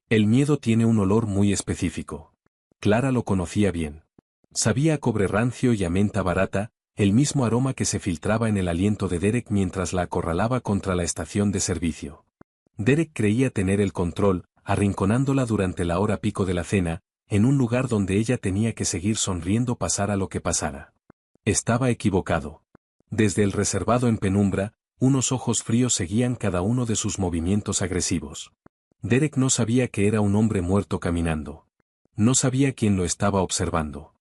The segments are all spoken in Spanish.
El miedo tiene un olor muy específico. Clara lo conocía bien. Sabía a cobre rancio y a menta barata, el mismo aroma que se filtraba en el aliento de Derek mientras la acorralaba contra la estación de servicio. Derek creía tener el control, arrinconándola durante la hora pico de la cena, en un lugar donde ella tenía que seguir sonriendo pasara lo que pasara. Estaba equivocado. Desde el reservado en penumbra, unos ojos fríos seguían cada uno de sus movimientos agresivos. Derek no sabía que era un hombre muerto caminando. No sabía quién lo estaba observando.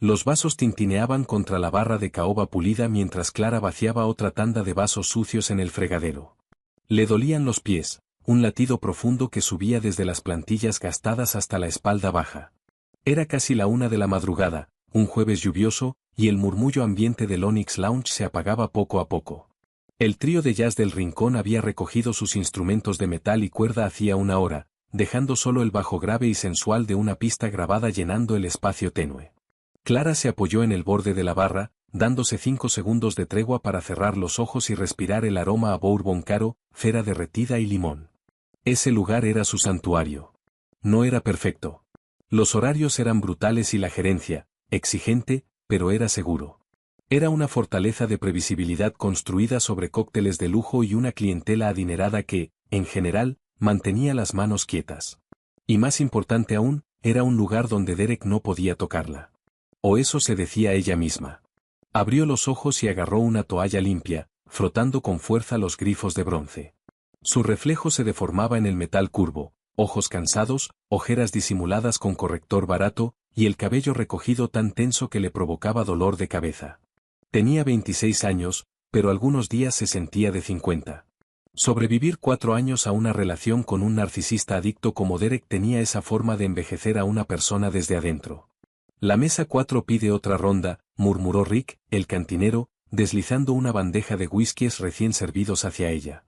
Los vasos tintineaban contra la barra de caoba pulida mientras Clara vaciaba otra tanda de vasos sucios en el fregadero. Le dolían los pies, un latido profundo que subía desde las plantillas gastadas hasta la espalda baja. Era casi la 1 de la madrugada, un jueves lluvioso, y el murmullo ambiente del Onyx Lounge se apagaba poco a poco. El trío de jazz del rincón había recogido sus instrumentos de metal y cuerda hacía una hora, dejando solo el bajo grave y sensual de una pista grabada llenando el espacio tenue. Clara se apoyó en el borde de la barra, dándose 5 segundos de tregua para cerrar los ojos y respirar el aroma a bourbon caro, cera derretida y limón. Ese lugar era su santuario. No era perfecto. Los horarios eran brutales y la gerencia, exigente, pero era seguro. Era una fortaleza de previsibilidad construida sobre cócteles de lujo y una clientela adinerada que, en general, mantenía las manos quietas. Y más importante aún, era un lugar donde Derek no podía tocarla. O eso se decía ella misma. Abrió los ojos y agarró una toalla limpia, frotando con fuerza los grifos de bronce. Su reflejo se deformaba en el metal curvo, ojos cansados, ojeras disimuladas con corrector barato, y el cabello recogido tan tenso que le provocaba dolor de cabeza. Tenía 26 años, pero algunos días se sentía de 50. Sobrevivir 4 años a una relación con un narcisista adicto como Derek tenía esa forma de envejecer a una persona desde adentro. La mesa 4 pide otra ronda, murmuró Rick, el cantinero, deslizando una bandeja de whiskies recién servidos hacia ella.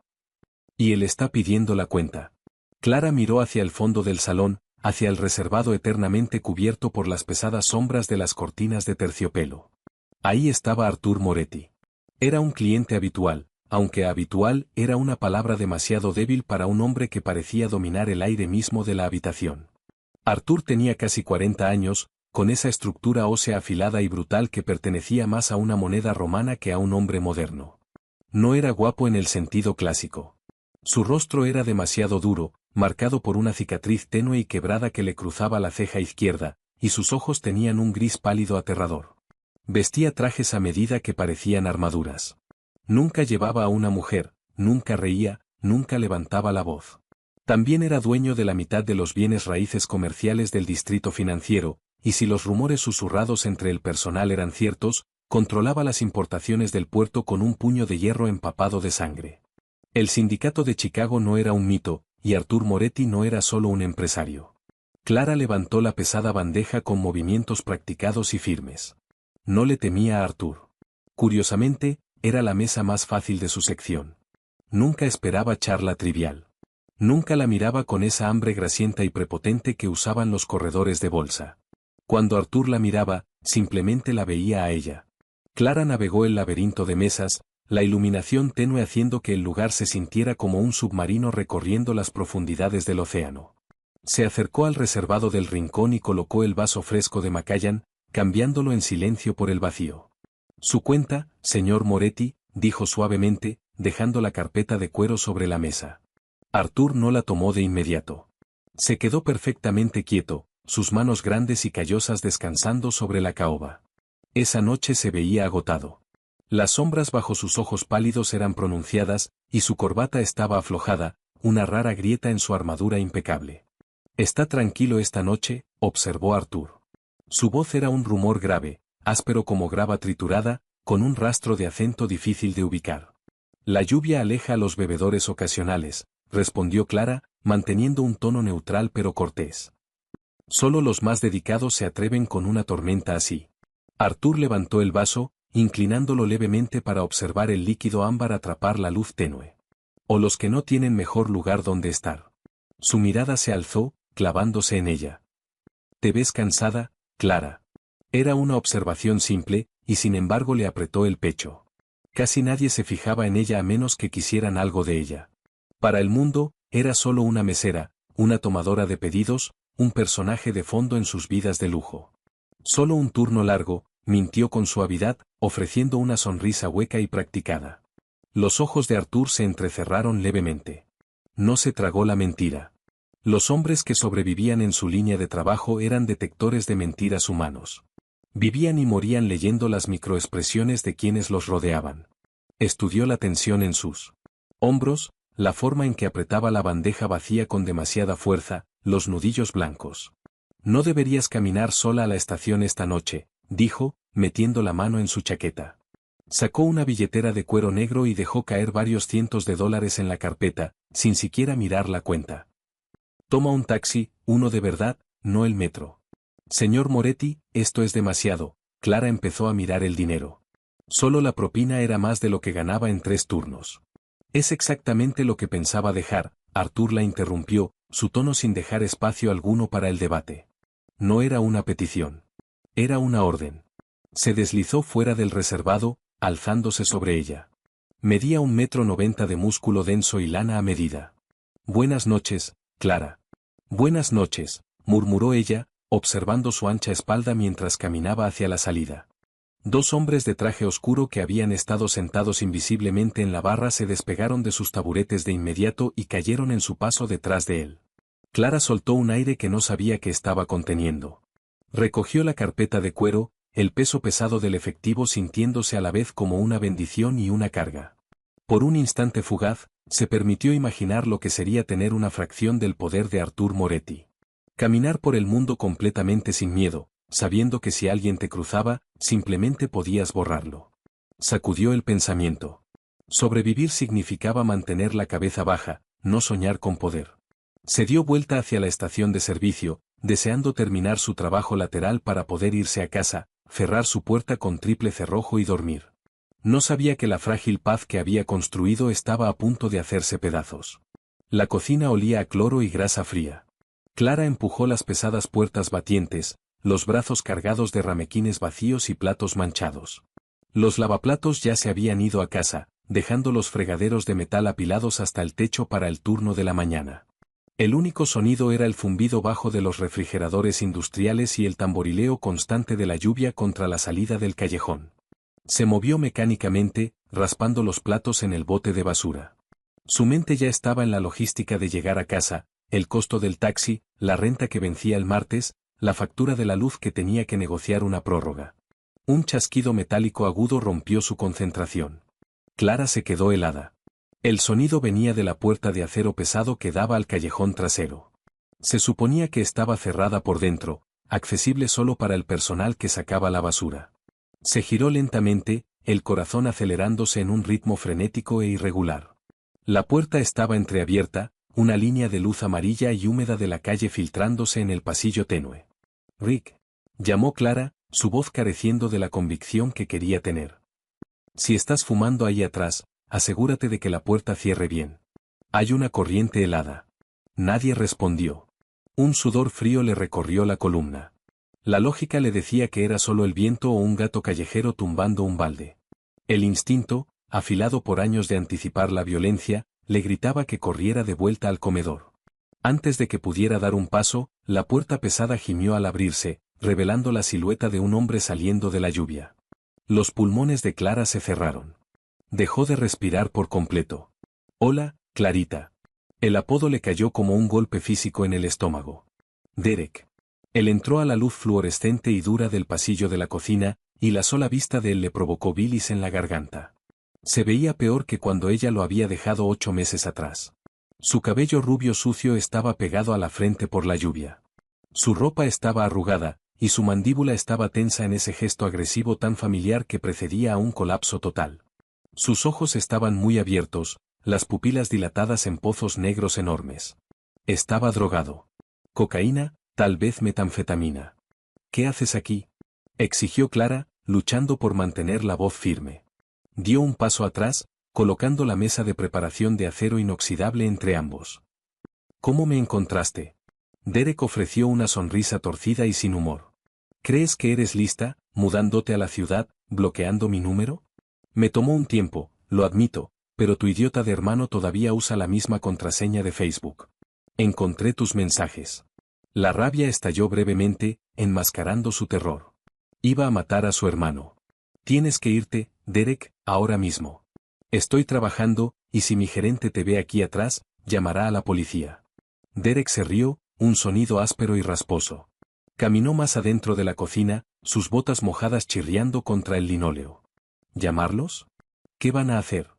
Y él está pidiendo la cuenta. Clara miró hacia el fondo del salón, hacia el reservado eternamente cubierto por las pesadas sombras de las cortinas de terciopelo. Ahí estaba Artur Moretti. Era un cliente habitual, aunque habitual era una palabra demasiado débil para un hombre que parecía dominar el aire mismo de la habitación. Artur tenía casi 40 años, con esa estructura ósea afilada y brutal que pertenecía más a una moneda romana que a un hombre moderno. No era guapo en el sentido clásico. Su rostro era demasiado duro, marcado por una cicatriz tenue y quebrada que le cruzaba la ceja izquierda, y sus ojos tenían un gris pálido aterrador. Vestía trajes a medida que parecían armaduras. Nunca llevaba a una mujer, nunca reía, nunca levantaba la voz. También era dueño de la mitad de los bienes raíces comerciales del distrito financiero, y si los rumores susurrados entre el personal eran ciertos, controlaba las importaciones del puerto con un puño de hierro empapado de sangre. El sindicato de Chicago no era un mito, y Artur Moretti no era solo un empresario. Clara levantó la pesada bandeja con movimientos practicados y firmes. No le temía a Artur. Curiosamente, era la mesa más fácil de su sección. Nunca esperaba charla trivial. Nunca la miraba con esa hambre grasienta y prepotente que usaban los corredores de bolsa. Cuando Artur la miraba, simplemente la veía a ella. Clara navegó el laberinto de mesas, la iluminación tenue haciendo que el lugar se sintiera como un submarino recorriendo las profundidades del océano. Se acercó al reservado del rincón y colocó el vaso fresco de Macallan, cambiándolo en silencio por el vacío. Su cuenta, señor Moretti, dijo suavemente, dejando la carpeta de cuero sobre la mesa. Artur no la tomó de inmediato. Se quedó perfectamente quieto, sus manos grandes y callosas descansando sobre la caoba. Esa noche se veía agotado. Las sombras bajo sus ojos pálidos eran pronunciadas, y su corbata estaba aflojada, una rara grieta en su armadura impecable. «Está tranquilo esta noche», observó Artur. Su voz era un rumor grave, áspero como grava triturada, con un rastro de acento difícil de ubicar. «La lluvia aleja a los bebedores ocasionales», respondió Clara, manteniendo un tono neutral pero cortés. «Solo los más dedicados se atreven con una tormenta así». Artur levantó el vaso, inclinándolo levemente para observar el líquido ámbar atrapar la luz tenue. «O los que no tienen mejor lugar donde estar». Su mirada se alzó, clavándose en ella. «¿Te ves cansada, Clara?» Era una observación simple, y sin embargo le apretó el pecho. Casi nadie se fijaba en ella a menos que quisieran algo de ella. Para el mundo, era solo una mesera, una tomadora de pedidos, un personaje de fondo en sus vidas de lujo. Solo un turno largo, mintió con suavidad, ofreciendo una sonrisa hueca y practicada. Los ojos de Arthur se entrecerraron levemente. No se tragó la mentira. Los hombres que sobrevivían en su línea de trabajo eran detectores de mentiras humanos. Vivían y morían leyendo las microexpresiones de quienes los rodeaban. Estudió la tensión en sus hombros, la forma en que apretaba la bandeja vacía con demasiada fuerza, los nudillos blancos. No deberías caminar sola a la estación esta noche, dijo, metiendo la mano en su chaqueta. Sacó una billetera de cuero negro y dejó caer varios cientos de dólares en la carpeta, sin siquiera mirar la cuenta. Toma un taxi, uno de verdad, no el metro. Señor Moretti, esto es demasiado. Clara empezó a mirar el dinero. Solo la propina era más de lo que ganaba en 3 turnos. Es exactamente lo que pensaba dejar, Arthur la interrumpió, su tono sin dejar espacio alguno para el debate. No era una petición. Era una orden. Se deslizó fuera del reservado, alzándose sobre ella. Medía 1,90 m de músculo denso y lana a medida. Buenas noches, Clara. Buenas noches, murmuró ella, observando su ancha espalda mientras caminaba hacia la salida. 2 hombres de traje oscuro que habían estado sentados invisiblemente en la barra se despegaron de sus taburetes de inmediato y cayeron en su paso detrás de él. Clara soltó un aire que no sabía que estaba conteniendo. Recogió la carpeta de cuero, el peso pesado del efectivo sintiéndose a la vez como una bendición y una carga. Por un instante fugaz, se permitió imaginar lo que sería tener una fracción del poder de Arthur Moretti. Caminar por el mundo completamente sin miedo, sabiendo que si alguien te cruzaba, simplemente podías borrarlo. Sacudió el pensamiento. Sobrevivir significaba mantener la cabeza baja, no soñar con poder. Se dio vuelta hacia la estación de servicio, deseando terminar su trabajo lateral para poder irse a casa, cerrar su puerta con triple cerrojo y dormir. No sabía que la frágil paz que había construido estaba a punto de hacerse pedazos. La cocina olía a cloro y grasa fría. Clara empujó las pesadas puertas batientes, los brazos cargados de ramequines vacíos y platos manchados. Los lavaplatos ya se habían ido a casa, dejando los fregaderos de metal apilados hasta el techo para el turno de la mañana. El único sonido era el zumbido bajo de los refrigeradores industriales y el tamborileo constante de la lluvia contra la salida del callejón. Se movió mecánicamente, raspando los platos en el bote de basura. Su mente ya estaba en la logística de llegar a casa, el costo del taxi, la renta que vencía el martes, la factura de la luz que tenía que negociar una prórroga. Un chasquido metálico agudo rompió su concentración. Clara se quedó helada. El sonido venía de la puerta de acero pesado que daba al callejón trasero. Se suponía que estaba cerrada por dentro, accesible solo para el personal que sacaba la basura. Se giró lentamente, el corazón acelerándose en un ritmo frenético e irregular. La puerta estaba entreabierta, una línea de luz amarilla y húmeda de la calle filtrándose en el pasillo tenue. Rick, llamó Clara, su voz careciendo de la convicción que quería tener. Si estás fumando ahí atrás, asegúrate de que la puerta cierre bien. Hay una corriente helada. Nadie respondió. Un sudor frío le recorrió la columna. La lógica le decía que era solo el viento o un gato callejero tumbando un balde. El instinto, afilado por años de anticipar la violencia, le gritaba que corriera de vuelta al comedor. Antes de que pudiera dar un paso, la puerta pesada gimió al abrirse, revelando la silueta de un hombre saliendo de la lluvia. Los pulmones de Clara se cerraron. Dejó de respirar por completo. Hola, Clarita. El apodo le cayó como un golpe físico en el estómago. Derek. Él entró a la luz fluorescente y dura del pasillo de la cocina, y la sola vista de él le provocó bilis en la garganta. Se veía peor que cuando ella lo había dejado 8 meses atrás. Su cabello rubio sucio estaba pegado a la frente por la lluvia. Su ropa estaba arrugada, y su mandíbula estaba tensa en ese gesto agresivo tan familiar que precedía a un colapso total. Sus ojos estaban muy abiertos, las pupilas dilatadas en pozos negros enormes. Estaba drogado. Cocaína, tal vez metanfetamina. ¿Qué haces aquí?, exigió Clara, luchando por mantener la voz firme. Dio un paso atrás, colocando la mesa de preparación de acero inoxidable entre ambos. ¿Cómo me encontraste? Derek ofreció una sonrisa torcida y sin humor. ¿Crees que eres lista, mudándote a la ciudad, bloqueando mi número? Me tomó un tiempo, lo admito, pero tu idiota de hermano todavía usa la misma contraseña de Facebook. Encontré tus mensajes. La rabia estalló brevemente, enmascarando su terror. Iba a matar a su hermano. Tienes que irte, Derek, ahora mismo. Estoy trabajando, y si mi gerente te ve aquí atrás, llamará a la policía. Derek se rió, un sonido áspero y rasposo. Caminó más adentro de la cocina, sus botas mojadas chirriando contra el linóleo. ¿Llamarlos? ¿Qué van a hacer?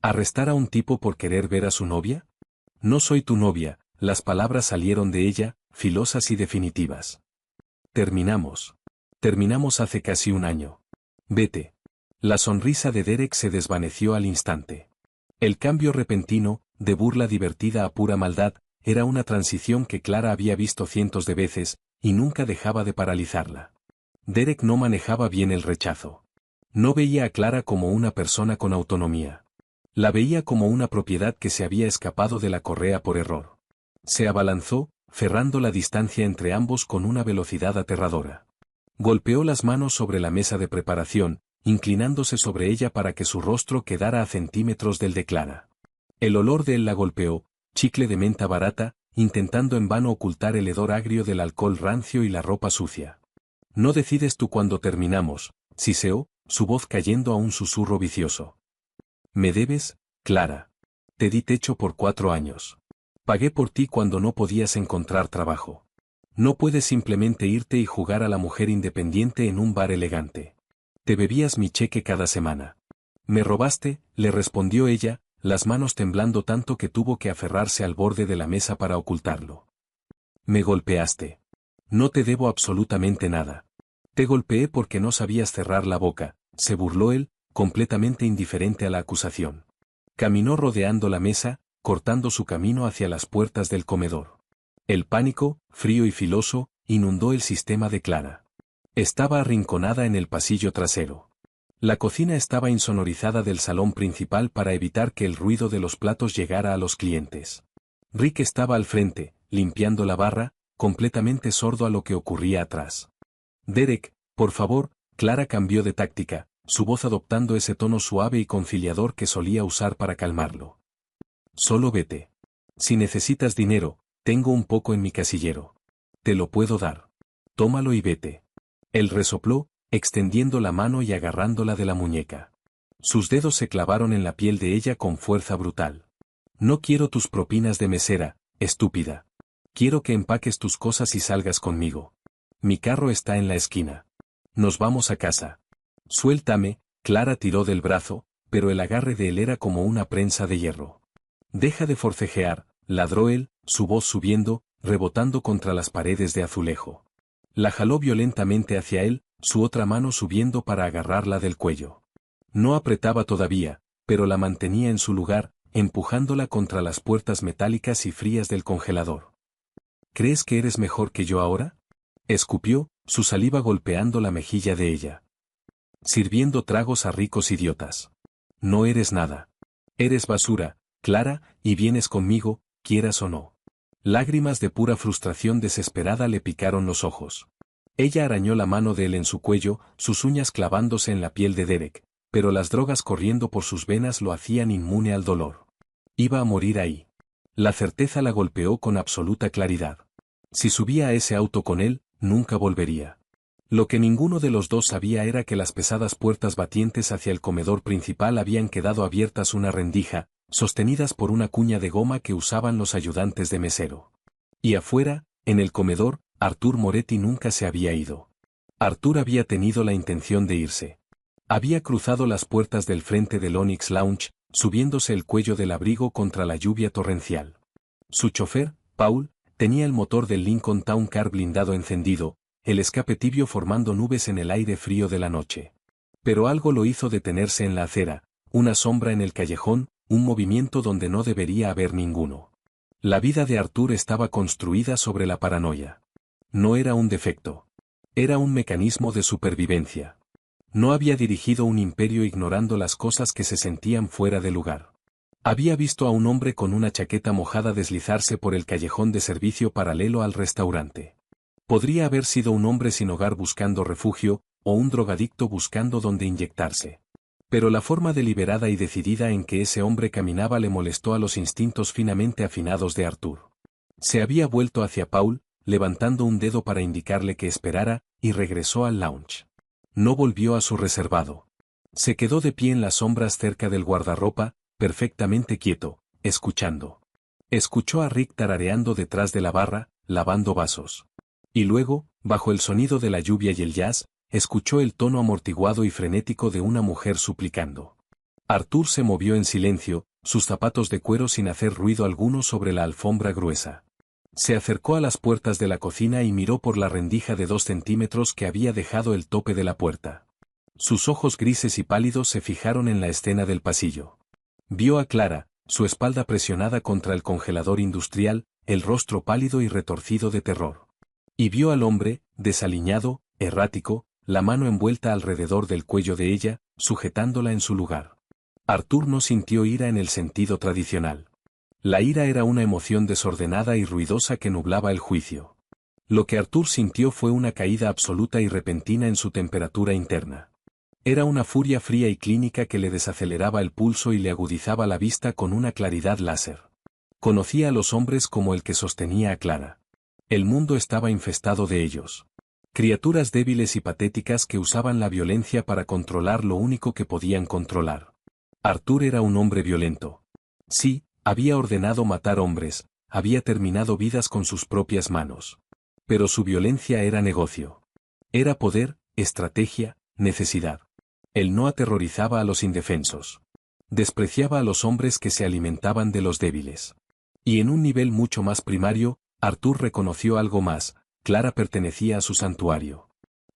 ¿Arrestar a un tipo por querer ver a su novia? No soy tu novia, las palabras salieron de ella, filosas y definitivas. Terminamos. Terminamos hace casi un año. Vete. La sonrisa de Derek se desvaneció al instante. El cambio repentino, de burla divertida a pura maldad, era una transición que Clara había visto cientos de veces, y nunca dejaba de paralizarla. Derek no manejaba bien el rechazo. No veía a Clara como una persona con autonomía. La veía como una propiedad que se había escapado de la correa por error. Se abalanzó, cerrando la distancia entre ambos con una velocidad aterradora. Golpeó las manos sobre la mesa de preparación, inclinándose sobre ella para que su rostro quedara a centímetros del de Clara. El olor de él la golpeó, chicle de menta barata, intentando en vano ocultar el hedor agrio del alcohol rancio y la ropa sucia. No decides tú cuándo terminamos, siseó, su voz cayendo a un susurro vicioso. Me debes, Clara. Te di techo por 4 años. Pagué por ti cuando no podías encontrar trabajo. No puedes simplemente irte y jugar a la mujer independiente en un bar elegante. Te bebías mi cheque cada semana. Me robaste, le respondió ella, las manos temblando tanto que tuvo que aferrarse al borde de la mesa para ocultarlo. Me golpeaste. No te debo absolutamente nada. Te golpeé porque no sabías cerrar la boca, se burló él, completamente indiferente a la acusación. Caminó rodeando la mesa, cortando su camino hacia las puertas del comedor. El pánico, frío y filoso, inundó el sistema de Clara. Estaba arrinconada en el pasillo trasero. La cocina estaba insonorizada del salón principal para evitar que el ruido de los platos llegara a los clientes. Rick estaba al frente, limpiando la barra, completamente sordo a lo que ocurría atrás. Derek, por favor, Clara cambió de táctica, su voz adoptando ese tono suave y conciliador que solía usar para calmarlo. Solo vete. Si necesitas dinero, tengo un poco en mi casillero. Te lo puedo dar. Tómalo y vete. Él resopló, extendiendo la mano y agarrándola de la muñeca. Sus dedos se clavaron en la piel de ella con fuerza brutal. No quiero tus propinas de mesera, estúpida. Quiero que empaques tus cosas y salgas conmigo. Mi carro está en la esquina. Nos vamos a casa. Suéltame, Clara tiró del brazo, pero el agarre de él era como una prensa de hierro. Deja de forcejear, ladró él, su voz subiendo, rebotando contra las paredes de azulejo. La jaló violentamente hacia él, su otra mano subiendo para agarrarla del cuello. No apretaba todavía, pero la mantenía en su lugar, empujándola contra las puertas metálicas y frías del congelador. ¿Crees que eres mejor que yo ahora? Escupió, su saliva golpeando la mejilla de ella. Sirviendo tragos a ricos idiotas. No eres nada. Eres basura, Clara, y vienes conmigo, quieras o no. Lágrimas de pura frustración desesperada le picaron los ojos. Ella arañó la mano de él en su cuello, sus uñas clavándose en la piel de Derek, pero las drogas corriendo por sus venas lo hacían inmune al dolor. Iba a morir ahí. La certeza la golpeó con absoluta claridad. Si subía a ese auto con él, nunca volvería. Lo que ninguno de los dos sabía era que las pesadas puertas batientes hacia el comedor principal habían quedado abiertas una rendija, sostenidas por una cuña de goma que usaban los ayudantes de mesero. Y afuera, en el comedor, Artur Moretti nunca se había ido. Artur había tenido la intención de irse. Había cruzado las puertas del frente del Onyx Lounge, subiéndose el cuello del abrigo contra la lluvia torrencial. Su chofer, Paul, tenía el motor del Lincoln Town Car blindado encendido, el escape tibio formando nubes en el aire frío de la noche. Pero algo lo hizo detenerse en la acera, una sombra en el callejón, un movimiento donde no debería haber ninguno. La vida de Artur estaba construida sobre la paranoia. No era un defecto. Era un mecanismo de supervivencia. No había dirigido un imperio ignorando las cosas que se sentían fuera de lugar. Había visto a un hombre con una chaqueta mojada deslizarse por el callejón de servicio paralelo al restaurante. Podría haber sido un hombre sin hogar buscando refugio, o un drogadicto buscando donde inyectarse. Pero la forma deliberada y decidida en que ese hombre caminaba le molestó a los instintos finamente afinados de Artur. Se había vuelto hacia Paul, levantando un dedo para indicarle que esperara, y regresó al lounge. No volvió a su reservado. Se quedó de pie en las sombras cerca del guardarropa, perfectamente quieto, escuchando. Escuchó a Rick tarareando detrás de la barra, lavando vasos. Y luego, bajo el sonido de la lluvia y el jazz, escuchó el tono amortiguado y frenético de una mujer suplicando. Arthur se movió en silencio, sus zapatos de cuero sin hacer ruido alguno sobre la alfombra gruesa. Se acercó a las puertas de la cocina y miró por la rendija de 2 centímetros que había dejado el tope de la puerta. Sus ojos grises y pálidos se fijaron en la escena del pasillo. Vio a Clara, su espalda presionada contra el congelador industrial, el rostro pálido y retorcido de terror. Y vio al hombre, desaliñado, errático, la mano envuelta alrededor del cuello de ella, sujetándola en su lugar. Arthur no sintió ira en el sentido tradicional. La ira era una emoción desordenada y ruidosa que nublaba el juicio. Lo que Arthur sintió fue una caída absoluta y repentina en su temperatura interna. Era una furia fría y clínica que le desaceleraba el pulso y le agudizaba la vista con una claridad láser. Conocía a los hombres como el que sostenía a Clara. El mundo estaba infestado de ellos. Criaturas débiles y patéticas que usaban la violencia para controlar lo único que podían controlar. Arthur era un hombre violento. Sí, había ordenado matar hombres, había terminado vidas con sus propias manos. Pero su violencia era negocio. Era poder, estrategia, necesidad. Él no aterrorizaba a los indefensos. Despreciaba a los hombres que se alimentaban de los débiles. Y en un nivel mucho más primario, Arthur reconoció algo más: Clara pertenecía a su santuario.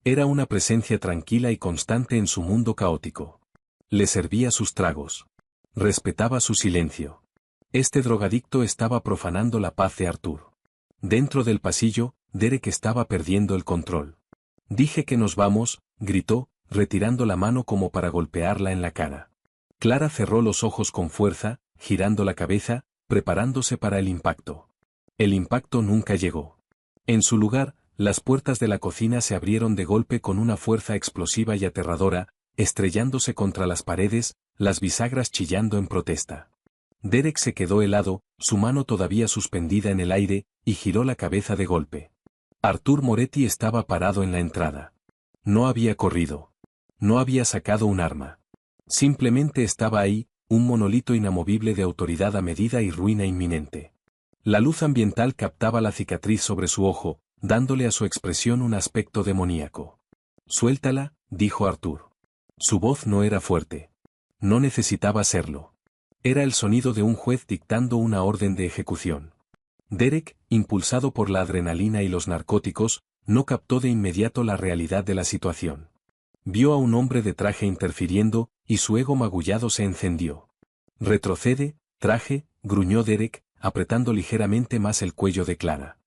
Era una presencia tranquila y constante en su mundo caótico. Le servía sus tragos. Respetaba su silencio. Este drogadicto estaba profanando la paz de Arthur. Dentro del pasillo, Derek estaba perdiendo el control. «Dije que nos vamos», gritó, retirando la mano como para golpearla en la cara. Clara cerró los ojos con fuerza, girando la cabeza, preparándose para el impacto. El impacto nunca llegó. En su lugar, las puertas de la cocina se abrieron de golpe con una fuerza explosiva y aterradora, estrellándose contra las paredes, las bisagras chillando en protesta. Derek se quedó helado, su mano todavía suspendida en el aire, y giró la cabeza de golpe. Arthur Moretti estaba parado en la entrada. No había corrido. No había sacado un arma. Simplemente estaba ahí, un monolito inamovible de autoridad a medida y ruina inminente. La luz ambiental captaba la cicatriz sobre su ojo, dándole a su expresión un aspecto demoníaco. «Suéltala», dijo Arthur. Su voz no era fuerte. No necesitaba serlo. Era el sonido de un juez dictando una orden de ejecución. Derek, impulsado por la adrenalina y los narcóticos, no captó de inmediato la realidad de la situación. Vio a un hombre de traje interfiriendo, y su ego magullado se encendió. «Retrocede, traje», gruñó Derek, apretando ligeramente más el cuello de Clara.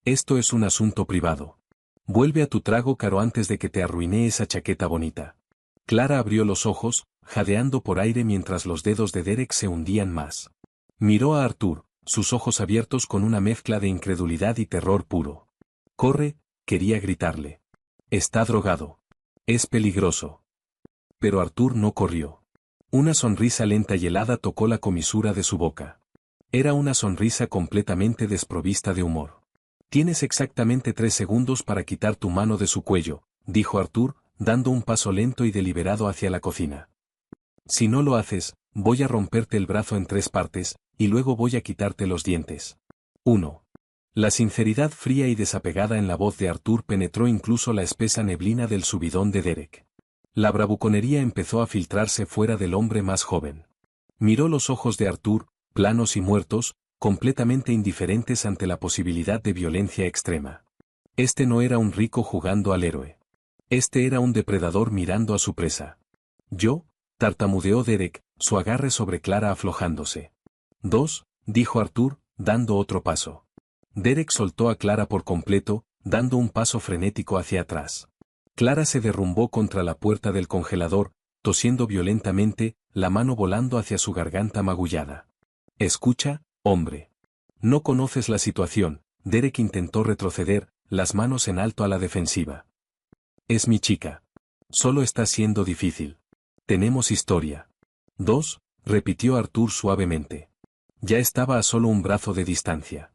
«Esto es un asunto privado. Vuelve a tu trago caro antes de que te arruine esa chaqueta bonita». Clara abrió los ojos, jadeando por aire mientras los dedos de Derek se hundían más. Miró a Arthur, sus ojos abiertos con una mezcla de incredulidad y terror puro. «Corre», quería gritarle. «Está drogado. Es peligroso». Pero Arthur no corrió. Una sonrisa lenta y helada tocó la comisura de su boca. Era una sonrisa completamente desprovista de humor. «Tienes exactamente 3 segundos para quitar tu mano de su cuello», dijo Arthur, dando un paso lento y deliberado hacia la cocina. «Si no lo haces, voy a romperte el brazo en 3 partes, y luego voy a quitarte los dientes». 1. La sinceridad fría y desapegada en la voz de Arthur penetró incluso la espesa neblina del subidón de Derek. La bravuconería empezó a filtrarse fuera del hombre más joven. Miró los ojos de Arthur, planos y muertos, completamente indiferentes ante la posibilidad de violencia extrema. Este no era un rico jugando al héroe. Este era un depredador mirando a su presa. «Yo», tartamudeó Derek, su agarre sobre Clara aflojándose. 2, dijo Arthur, dando otro paso. Derek soltó a Clara por completo, dando un paso frenético hacia atrás. Clara se derrumbó contra la puerta del congelador, tosiendo violentamente, la mano volando hacia su garganta magullada. «Escucha, hombre. No conoces la situación». Derek intentó retroceder, las manos en alto a la defensiva. «Es mi chica. Solo está siendo difícil. Tenemos historia». 2, repitió Arthur suavemente. Ya estaba a solo un brazo de distancia.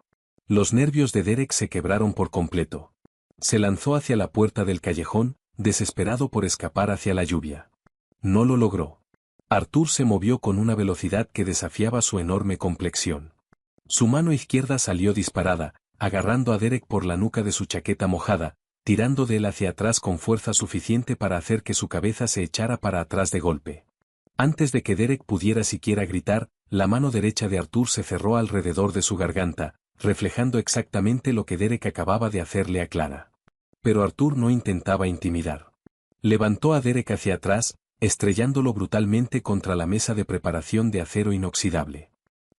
Los nervios de Derek se quebraron por completo. Se lanzó hacia la puerta del callejón, desesperado por escapar hacia la lluvia. No lo logró. Arthur se movió con una velocidad que desafiaba su enorme complexión. Su mano izquierda salió disparada, agarrando a Derek por la nuca de su chaqueta mojada, tirando de él hacia atrás con fuerza suficiente para hacer que su cabeza se echara para atrás de golpe. Antes de que Derek pudiera siquiera gritar, la mano derecha de Arthur se cerró alrededor de su garganta, reflejando exactamente lo que Derek acababa de hacerle a Clara. Pero Arthur no intentaba intimidar. Levantó a Derek hacia atrás, estrellándolo brutalmente contra la mesa de preparación de acero inoxidable.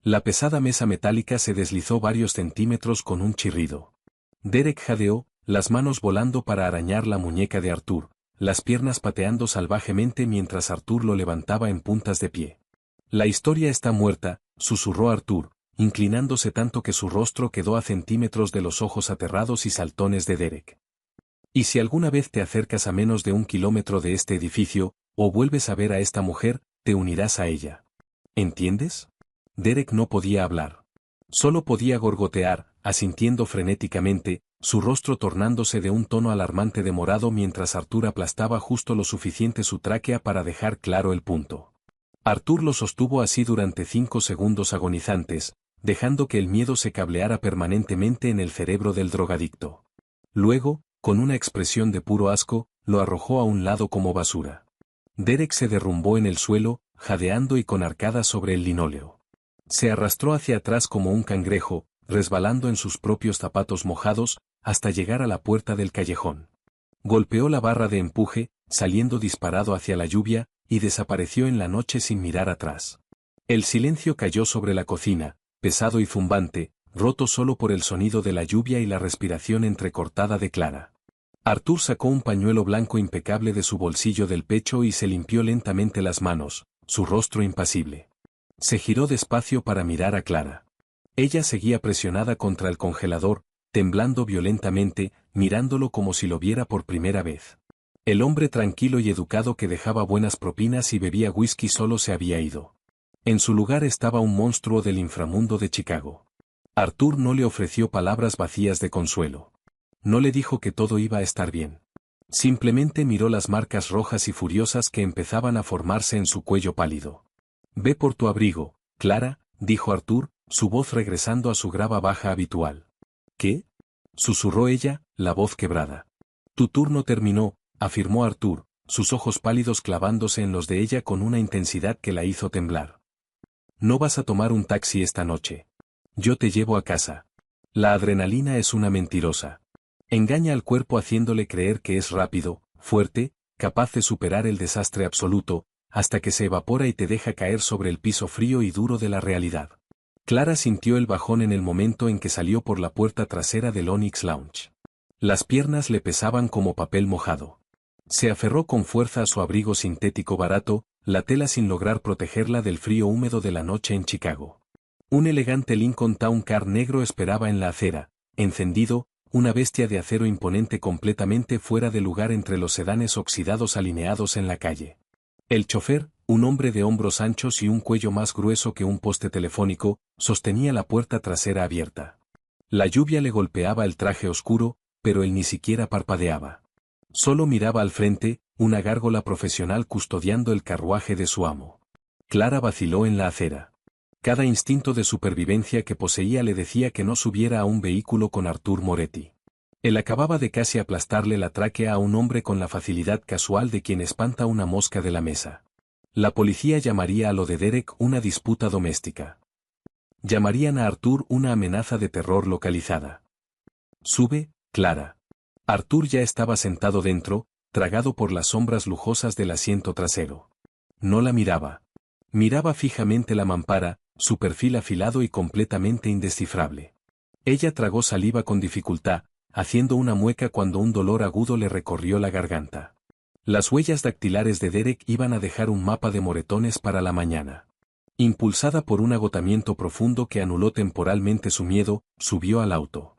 La pesada mesa metálica se deslizó varios centímetros con un chirrido. Derek jadeó, las manos volando para arañar la muñeca de Arthur, las piernas pateando salvajemente mientras Arthur lo levantaba en puntas de pie. La historia está muerta, susurró Arthur, inclinándose tanto que su rostro quedó a centímetros de los ojos aterrados y saltones de Derek. Y si alguna vez te acercas a menos de 1 kilómetro de este edificio, o vuelves a ver a esta mujer, te unirás a ella. ¿Entiendes? Derek no podía hablar. Solo podía gorgotear, asintiendo frenéticamente, su rostro tornándose de un tono alarmante de morado mientras Arthur aplastaba justo lo suficiente su tráquea para dejar claro el punto. Arthur lo sostuvo así durante 5 segundos agonizantes, dejando que el miedo se cableara permanentemente en el cerebro del drogadicto. Luego, con una expresión de puro asco, lo arrojó a un lado como basura. Derek se derrumbó en el suelo, jadeando y con arcadas sobre el linóleo. Se arrastró hacia atrás como un cangrejo, resbalando en sus propios zapatos mojados, hasta llegar a la puerta del callejón. Golpeó la barra de empuje, saliendo disparado hacia la lluvia, y desapareció en la noche sin mirar atrás. El silencio cayó sobre la cocina, pesado y zumbante, roto solo por el sonido de la lluvia y la respiración entrecortada de Clara. Arthur sacó un pañuelo blanco impecable de su bolsillo del pecho y se limpió lentamente las manos, su rostro impasible. Se giró despacio para mirar a Clara. Ella seguía presionada contra el congelador, temblando violentamente, mirándolo como si lo viera por primera vez. El hombre tranquilo y educado que dejaba buenas propinas y bebía whisky solo se había ido. En su lugar estaba un monstruo del inframundo de Chicago. Arthur no le ofreció palabras vacías de consuelo. No le dijo que todo iba a estar bien. Simplemente miró las marcas rojas y furiosas que empezaban a formarse en su cuello pálido. «Ve por tu abrigo, Clara», dijo Arthur, su voz regresando a su grava baja habitual. «¿Qué?», susurró ella, la voz quebrada. «Tu turno terminó», afirmó Arthur, sus ojos pálidos clavándose en los de ella con una intensidad que la hizo temblar. «No vas a tomar un taxi esta noche. Yo te llevo a casa. La adrenalina es una mentirosa. Engaña al cuerpo haciéndole creer que es rápido, fuerte, capaz de superar el desastre absoluto, hasta que se evapora y te deja caer sobre el piso frío y duro de la realidad». Clara sintió el bajón en el momento en que salió por la puerta trasera del Onyx Lounge. Las piernas le pesaban como papel mojado. Se aferró con fuerza a su abrigo sintético barato, la tela sin lograr protegerla del frío húmedo de la noche en Chicago. Un elegante Lincoln Town Car negro esperaba en la acera, encendido, una bestia de acero imponente completamente fuera de lugar entre los sedanes oxidados alineados en la calle. El chofer, un hombre de hombros anchos y un cuello más grueso que un poste telefónico, sostenía la puerta trasera abierta. La lluvia le golpeaba el traje oscuro, pero él ni siquiera parpadeaba. Solo miraba al frente, una gárgola profesional custodiando el carruaje de su amo. Clara vaciló en la acera. Cada instinto de supervivencia que poseía le decía que no subiera a un vehículo con Arthur Moretti. Él acababa de casi aplastarle la tráquea a un hombre con la facilidad casual de quien espanta una mosca de la mesa. La policía llamaría a lo de Derek una disputa doméstica. Llamarían a Arthur una amenaza de terror localizada. «Sube, Clara». Arthur ya estaba sentado dentro, tragado por las sombras lujosas del asiento trasero. No la miraba. Miraba fijamente la mampara, su perfil afilado y completamente indescifrable. Ella tragó saliva con dificultad, haciendo una mueca cuando un dolor agudo le recorrió la garganta. Las huellas dactilares de Derek iban a dejar un mapa de moretones para la mañana. Impulsada por un agotamiento profundo que anuló temporalmente su miedo, subió al auto.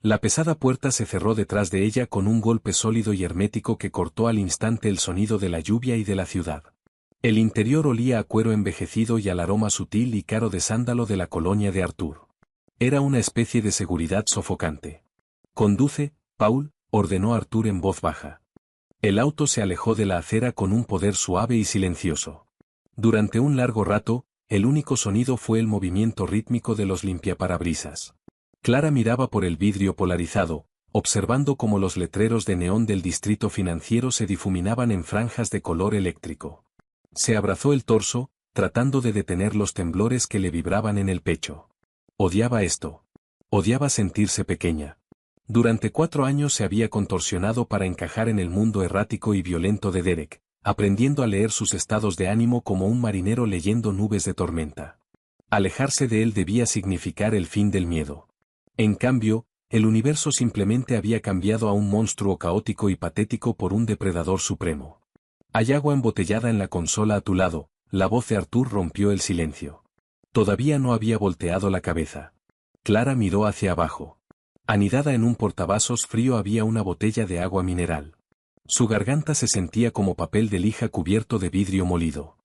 La pesada puerta se cerró detrás de ella con un golpe sólido y hermético que cortó al instante el sonido de la lluvia y de la ciudad. El interior olía a cuero envejecido y al aroma sutil y caro de sándalo de la colonia de Arthur. Era una especie de seguridad sofocante. «Conduce, Paul», ordenó Arthur en voz baja. El auto se alejó de la acera con un poder suave y silencioso. Durante un largo rato, el único sonido fue el movimiento rítmico de los limpiaparabrisas. Clara miraba por el vidrio polarizado, observando cómo los letreros de neón del distrito financiero se difuminaban en franjas de color eléctrico. Se abrazó el torso, tratando de detener los temblores que le vibraban en el pecho. Odiaba esto. Odiaba sentirse pequeña. Durante 4 años se había contorsionado para encajar en el mundo errático y violento de Derek, aprendiendo a leer sus estados de ánimo como un marinero leyendo nubes de tormenta. Alejarse de él debía significar el fin del miedo. En cambio, el universo simplemente había cambiado a un monstruo caótico y patético por un depredador supremo. «Hay agua embotellada en la consola a tu lado», la voz de Arthur rompió el silencio. Todavía no había volteado la cabeza. Clara miró hacia abajo. Anidada en un portavasos frío había una botella de agua mineral. Su garganta se sentía como papel de lija cubierto de vidrio molido.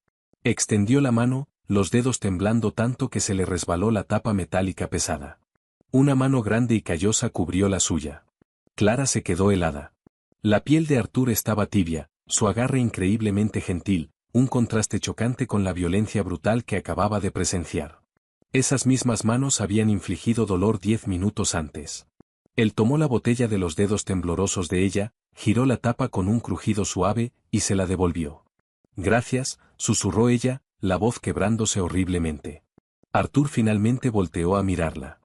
Extendió la mano, los dedos temblando tanto que se le resbaló la tapa metálica pesada. Una mano grande y callosa cubrió la suya. Clara se quedó helada. La piel de Arthur estaba tibia, su agarre increíblemente gentil, un contraste chocante con la violencia brutal que acababa de presenciar. Esas mismas manos habían infligido dolor 10 minutos antes. Él tomó la botella de los dedos temblorosos de ella, giró la tapa con un crujido suave, y se la devolvió. «Gracias», susurró ella, la voz quebrándose horriblemente. Arthur finalmente volteó a mirarla.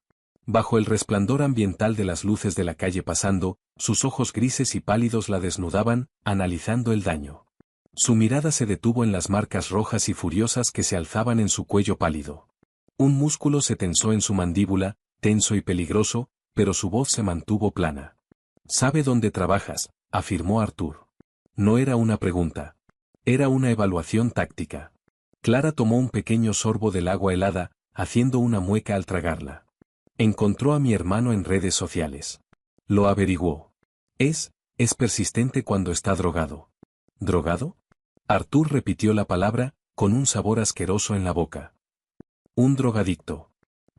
Bajo el resplandor ambiental de las luces de la calle pasando, sus ojos grises y pálidos la desnudaban, analizando el daño. Su mirada se detuvo en las marcas rojas y furiosas que se alzaban en su cuello pálido. Un músculo se tensó en su mandíbula, tenso y peligroso, pero su voz se mantuvo plana. «¿Sabe dónde trabajas?», afirmó Arthur. No era una pregunta. Era una evaluación táctica. Clara tomó un pequeño sorbo del agua helada, haciendo una mueca al tragarla. «Encontró a mi hermano en redes sociales. Lo averiguó. Es persistente cuando está drogado». «¿Drogado?». Arthur repitió la palabra, con un sabor asqueroso en la boca. «Un drogadicto».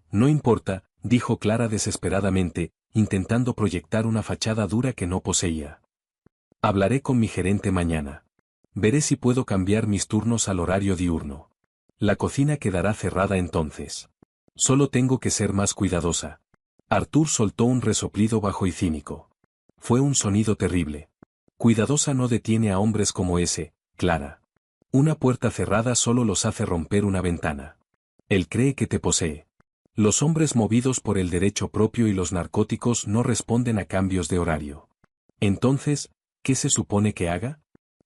«No importa», dijo Clara desesperadamente, intentando proyectar una fachada dura que no poseía. «Hablaré con mi gerente mañana. Veré si puedo cambiar mis turnos al horario diurno. La cocina quedará cerrada entonces. Solo tengo que ser más cuidadosa». Arthur soltó un resoplido bajo y cínico. Fue un sonido terrible. «Cuidadosa no detiene a hombres como ese, Clara. Una puerta cerrada solo los hace romper una ventana. Él cree que te posee. Los hombres movidos por el derecho propio y los narcóticos no responden a cambios de horario. Entonces, ¿qué se supone que haga?».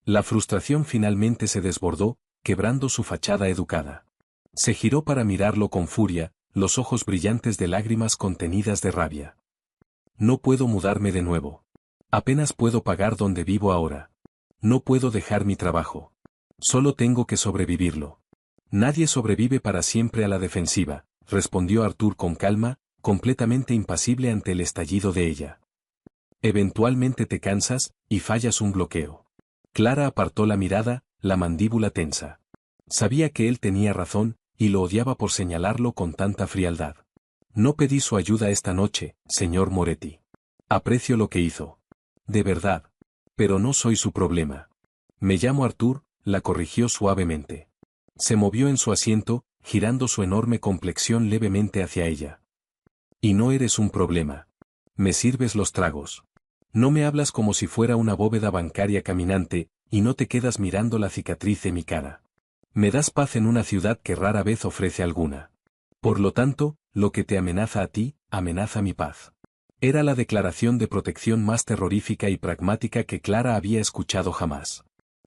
La frustración finalmente se desbordó, quebrando su fachada educada. Se giró para mirarlo con furia, los ojos brillantes de lágrimas contenidas de rabia. «No puedo mudarme de nuevo. Apenas puedo pagar donde vivo ahora. No puedo dejar mi trabajo. Solo tengo que sobrevivirlo». «Nadie sobrevive para siempre a la defensiva», respondió Arthur con calma, completamente impasible ante el estallido de ella. «Eventualmente te cansas, y fallas un bloqueo». Clara apartó la mirada, la mandíbula tensa. Sabía que él tenía razón, y lo odiaba por señalarlo con tanta frialdad. «No pedí su ayuda esta noche, señor Moretti. Aprecio lo que hizo. De verdad. Pero no soy su problema. Me llamo Arthur», la corrigió suavemente. Se movió en su asiento, girando su enorme complexión levemente hacia ella. «Y no eres un problema. Me sirves los tragos. No me hablas como si fuera una bóveda bancaria caminante, y no te quedas mirando la cicatriz de mi cara. Me das paz en una ciudad que rara vez ofrece alguna. Por lo tanto, lo que te amenaza a ti, amenaza mi paz». Era la declaración de protección más terrorífica y pragmática que Clara había escuchado jamás.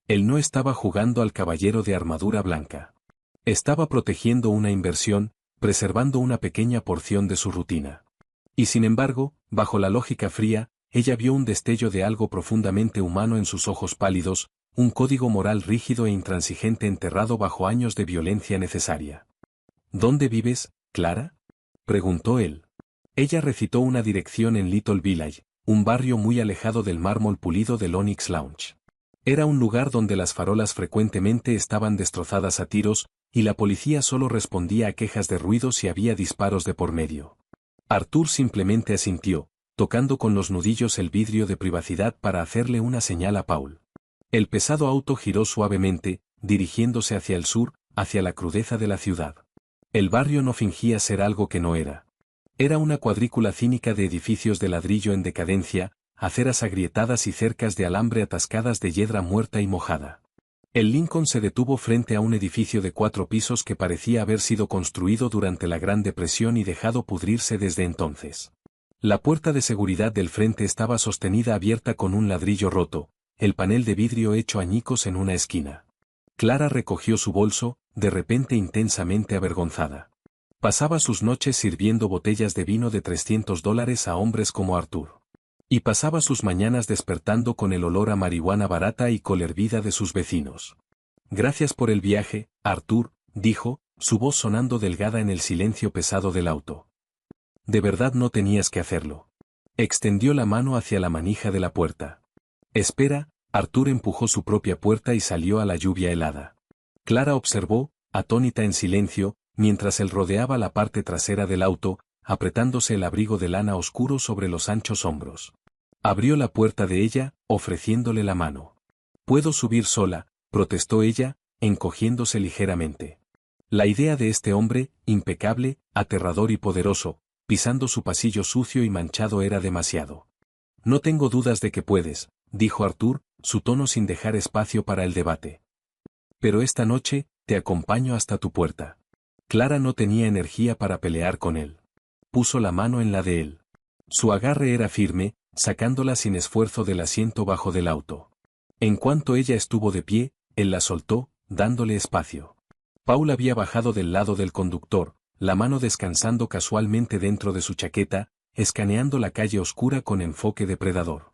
Él no estaba jugando al caballero de armadura blanca. Estaba protegiendo una inversión, preservando una pequeña porción de su rutina. Y sin embargo, bajo la lógica fría, ella vio un destello de algo profundamente humano en sus ojos pálidos, un código moral rígido e intransigente enterrado bajo años de violencia necesaria. «¿Dónde vives, Clara?», preguntó él. Ella recitó una dirección en Little Village, un barrio muy alejado del mármol pulido del Onyx Lounge. Era un lugar donde las farolas frecuentemente estaban destrozadas a tiros, y la policía solo respondía a quejas de ruido si había disparos de por medio. Arthur simplemente asintió, tocando con los nudillos el vidrio de privacidad para hacerle una señal a Paul. El pesado auto giró suavemente, dirigiéndose hacia el sur, hacia la crudeza de la ciudad. El barrio no fingía ser algo que no era. Era una cuadrícula cínica de edificios de ladrillo en decadencia, aceras agrietadas y cercas de alambre atascadas de hiedra muerta y mojada. El Lincoln se detuvo frente a un edificio de 4 pisos que parecía haber sido construido durante la Gran Depresión y dejado pudrirse desde entonces. La puerta de seguridad del frente estaba sostenida abierta con un ladrillo roto, el panel de vidrio hecho añicos en una esquina. Clara recogió su bolso, de repente intensamente avergonzada. Pasaba sus noches sirviendo botellas de vino de $300 a hombres como Arthur. Y pasaba sus mañanas despertando con el olor a marihuana barata y col hervida de sus vecinos. Gracias por el viaje, Arthur, dijo, su voz sonando delgada en el silencio pesado del auto. De verdad no tenías que hacerlo. Extendió la mano hacia la manija de la puerta. Espera, Arthur empujó su propia puerta y salió a la lluvia helada. Clara observó, atónita en silencio, mientras él rodeaba la parte trasera del auto, apretándose el abrigo de lana oscuro sobre los anchos hombros. Abrió la puerta de ella, ofreciéndole la mano. «Puedo subir sola», protestó ella, encogiéndose ligeramente. La idea de este hombre, impecable, aterrador y poderoso, pisando su pasillo sucio y manchado era demasiado. «No tengo dudas de que puedes», dijo Arthur, su tono sin dejar espacio para el debate. «Pero esta noche, te acompaño hasta tu puerta». Clara no tenía energía para pelear con él. Puso la mano en la de él. Su agarre era firme, sacándola sin esfuerzo del asiento bajo del auto. En cuanto ella estuvo de pie, él la soltó, dándole espacio. Paul había bajado del lado del conductor, la mano descansando casualmente dentro de su chaqueta, escaneando la calle oscura con enfoque depredador.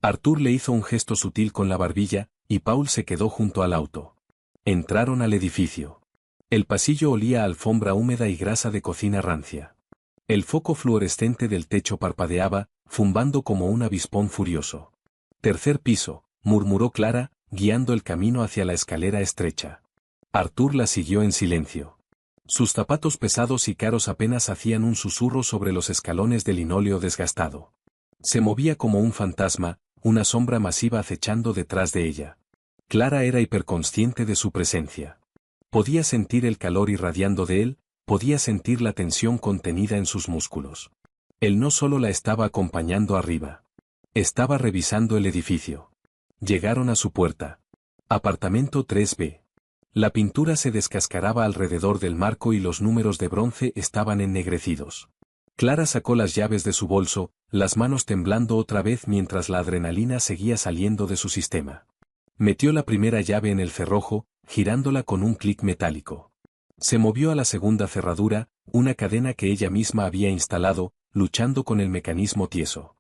Arthur le hizo un gesto sutil con la barbilla, y Paul se quedó junto al auto. Entraron al edificio. El pasillo olía a alfombra húmeda y grasa de cocina rancia. El foco fluorescente del techo parpadeaba, zumbando como un avispón furioso. «Tercer piso», murmuró Clara, guiando el camino hacia la escalera estrecha. Arthur la siguió en silencio. Sus zapatos pesados y caros apenas hacían un susurro sobre los escalones de linóleo desgastado. Se movía como un fantasma, una sombra masiva acechando detrás de ella. Clara era hiperconsciente de su presencia. Podía sentir el calor irradiando de él, podía sentir la tensión contenida en sus músculos. Él no solo la estaba acompañando arriba. Estaba revisando el edificio. Llegaron a su puerta. Apartamento 3B. La pintura se descascaraba alrededor del marco y los números de bronce estaban ennegrecidos. Clara sacó las llaves de su bolso, las manos temblando otra vez mientras la adrenalina seguía saliendo de su sistema. Metió la primera llave en el cerrojo, girándola con un clic metálico. Se movió a la segunda cerradura, una cadena que ella misma había instalado, luchando con el mecanismo tieso.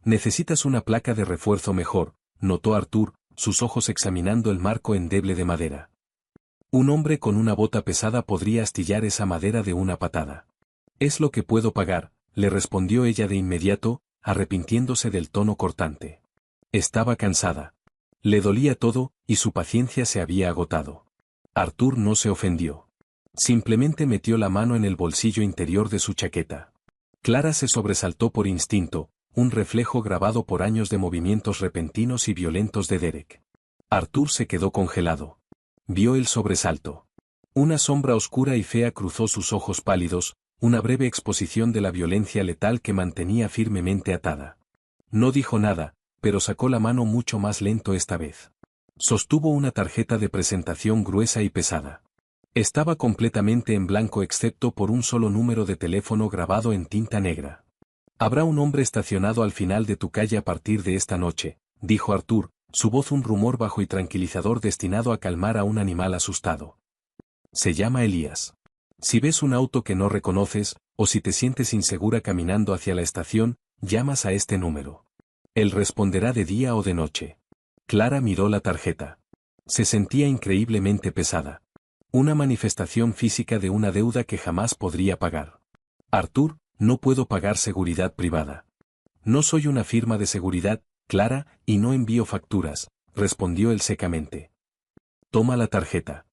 «Necesitas una placa de refuerzo mejor», notó Arthur, sus ojos examinando el marco endeble de madera. «Un hombre con una bota pesada podría astillar esa madera de una patada». «Es lo que puedo pagar», le respondió ella de inmediato, arrepintiéndose del tono cortante. Estaba cansada. Le dolía todo, y su paciencia se había agotado. Arthur no se ofendió. Simplemente metió la mano en el bolsillo interior de su chaqueta. Clara se sobresaltó por instinto, un reflejo grabado por años de movimientos repentinos y violentos de Derek. Arthur se quedó congelado. Vio el sobresalto. Una sombra oscura y fea cruzó sus ojos pálidos, una breve exposición de la violencia letal que mantenía firmemente atada. No dijo nada, pero sacó la mano mucho más lento esta vez. Sostuvo una tarjeta de presentación gruesa y pesada. Estaba completamente en blanco excepto por un solo número de teléfono grabado en tinta negra. «Habrá un hombre estacionado al final de tu calle a partir de esta noche», dijo Arthur, su voz un rumor bajo y tranquilizador destinado a calmar a un animal asustado. «Se llama Elías. Si ves un auto que no reconoces, o si te sientes insegura caminando hacia la estación, llamas a este número. Él responderá de día o de noche». Clara miró la tarjeta. Se sentía increíblemente pesada. Una manifestación física de una deuda que jamás podría pagar. «Arthur, no puedo pagar seguridad privada. No soy una firma de seguridad, Clara, y no envío facturas», respondió él secamente. «Toma la tarjeta».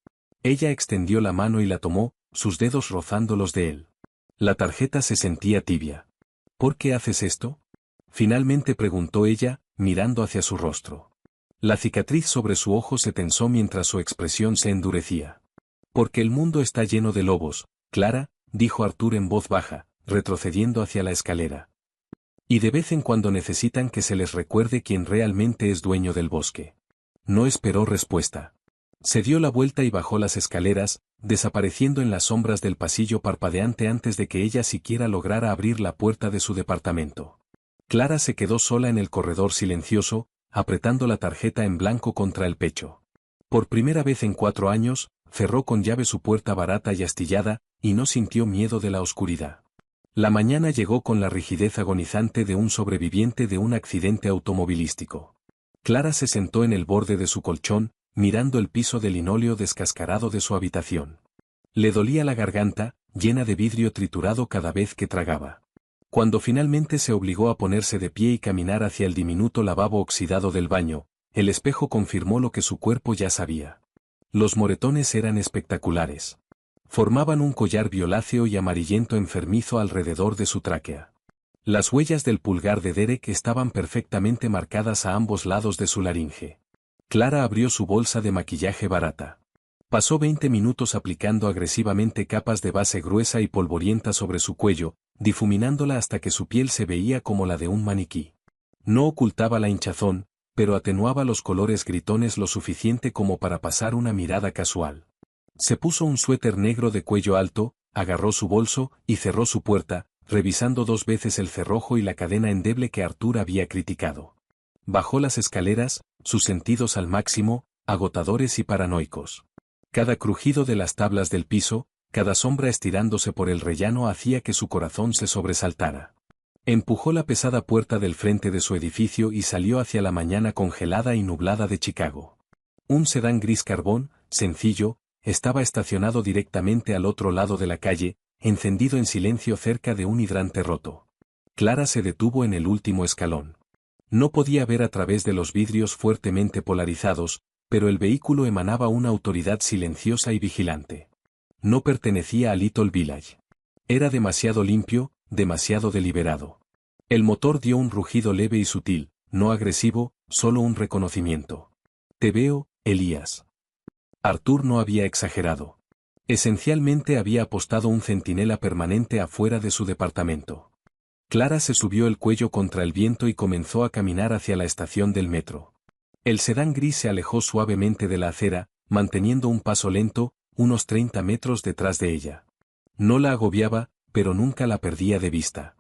Ella extendió la mano y la tomó, sus dedos rozando los de él. La tarjeta se sentía tibia. ¿Por qué haces esto? Finalmente preguntó ella, mirando hacia su rostro. La cicatriz sobre su ojo se tensó mientras su expresión se endurecía. Porque el mundo está lleno de lobos, Clara, dijo Arthur en voz baja, retrocediendo hacia la escalera. Y de vez en cuando necesitan que se les recuerde quién realmente es dueño del bosque. No esperó respuesta. Se dio la vuelta y bajó las escaleras, desapareciendo en las sombras del pasillo parpadeante antes de que ella siquiera lograra abrir la puerta de su departamento. Clara se quedó sola en el corredor silencioso, apretando la tarjeta en blanco contra el pecho. Por primera vez en 4 años, cerró con llave su puerta barata y astillada, y no sintió miedo de la oscuridad. La mañana llegó con la rigidez agonizante de un sobreviviente de un accidente automovilístico. Clara se sentó en el borde de su colchón, mirando el piso de linóleo descascarado de su habitación. Le dolía la garganta, llena de vidrio triturado cada vez que tragaba. Cuando finalmente se obligó a ponerse de pie y caminar hacia el diminuto lavabo oxidado del baño, el espejo confirmó lo que su cuerpo ya sabía. Los moretones eran espectaculares. Formaban un collar violáceo y amarillento enfermizo alrededor de su tráquea. Las huellas del pulgar de Derek estaban perfectamente marcadas a ambos lados de su laringe. Clara abrió su bolsa de maquillaje barata. Pasó 20 minutos aplicando agresivamente capas de base gruesa y polvorienta sobre su cuello, difuminándola hasta que su piel se veía como la de un maniquí. No ocultaba la hinchazón, pero atenuaba los colores gritones lo suficiente como para pasar una mirada casual. Se puso un suéter negro de cuello alto, agarró su bolso y cerró su puerta, revisando 2 veces el cerrojo y la cadena endeble que Arthur había criticado. Bajó las escaleras, sus sentidos al máximo, agotadores y paranoicos. Cada crujido de las tablas del piso, cada sombra estirándose por el rellano hacía que su corazón se sobresaltara. Empujó la pesada puerta del frente de su edificio y salió hacia la mañana congelada y nublada de Chicago. Un sedán gris carbón, sencillo, estaba estacionado directamente al otro lado de la calle, encendido en silencio cerca de un hidrante roto. Clara se detuvo en el último escalón. No podía ver a través de los vidrios fuertemente polarizados, pero el vehículo emanaba una autoridad silenciosa y vigilante. No pertenecía a Little Village. Era demasiado limpio, demasiado deliberado. El motor dio un rugido leve y sutil, no agresivo, solo un reconocimiento. «Te veo, Elías». Arthur no había exagerado. Esencialmente había apostado un centinela permanente afuera de su departamento. Clara se subió el cuello contra el viento y comenzó a caminar hacia la estación del metro. El sedán gris se alejó suavemente de la acera, manteniendo un paso lento, unos 30 metros detrás de ella. No la agobiaba, pero nunca la perdía de vista.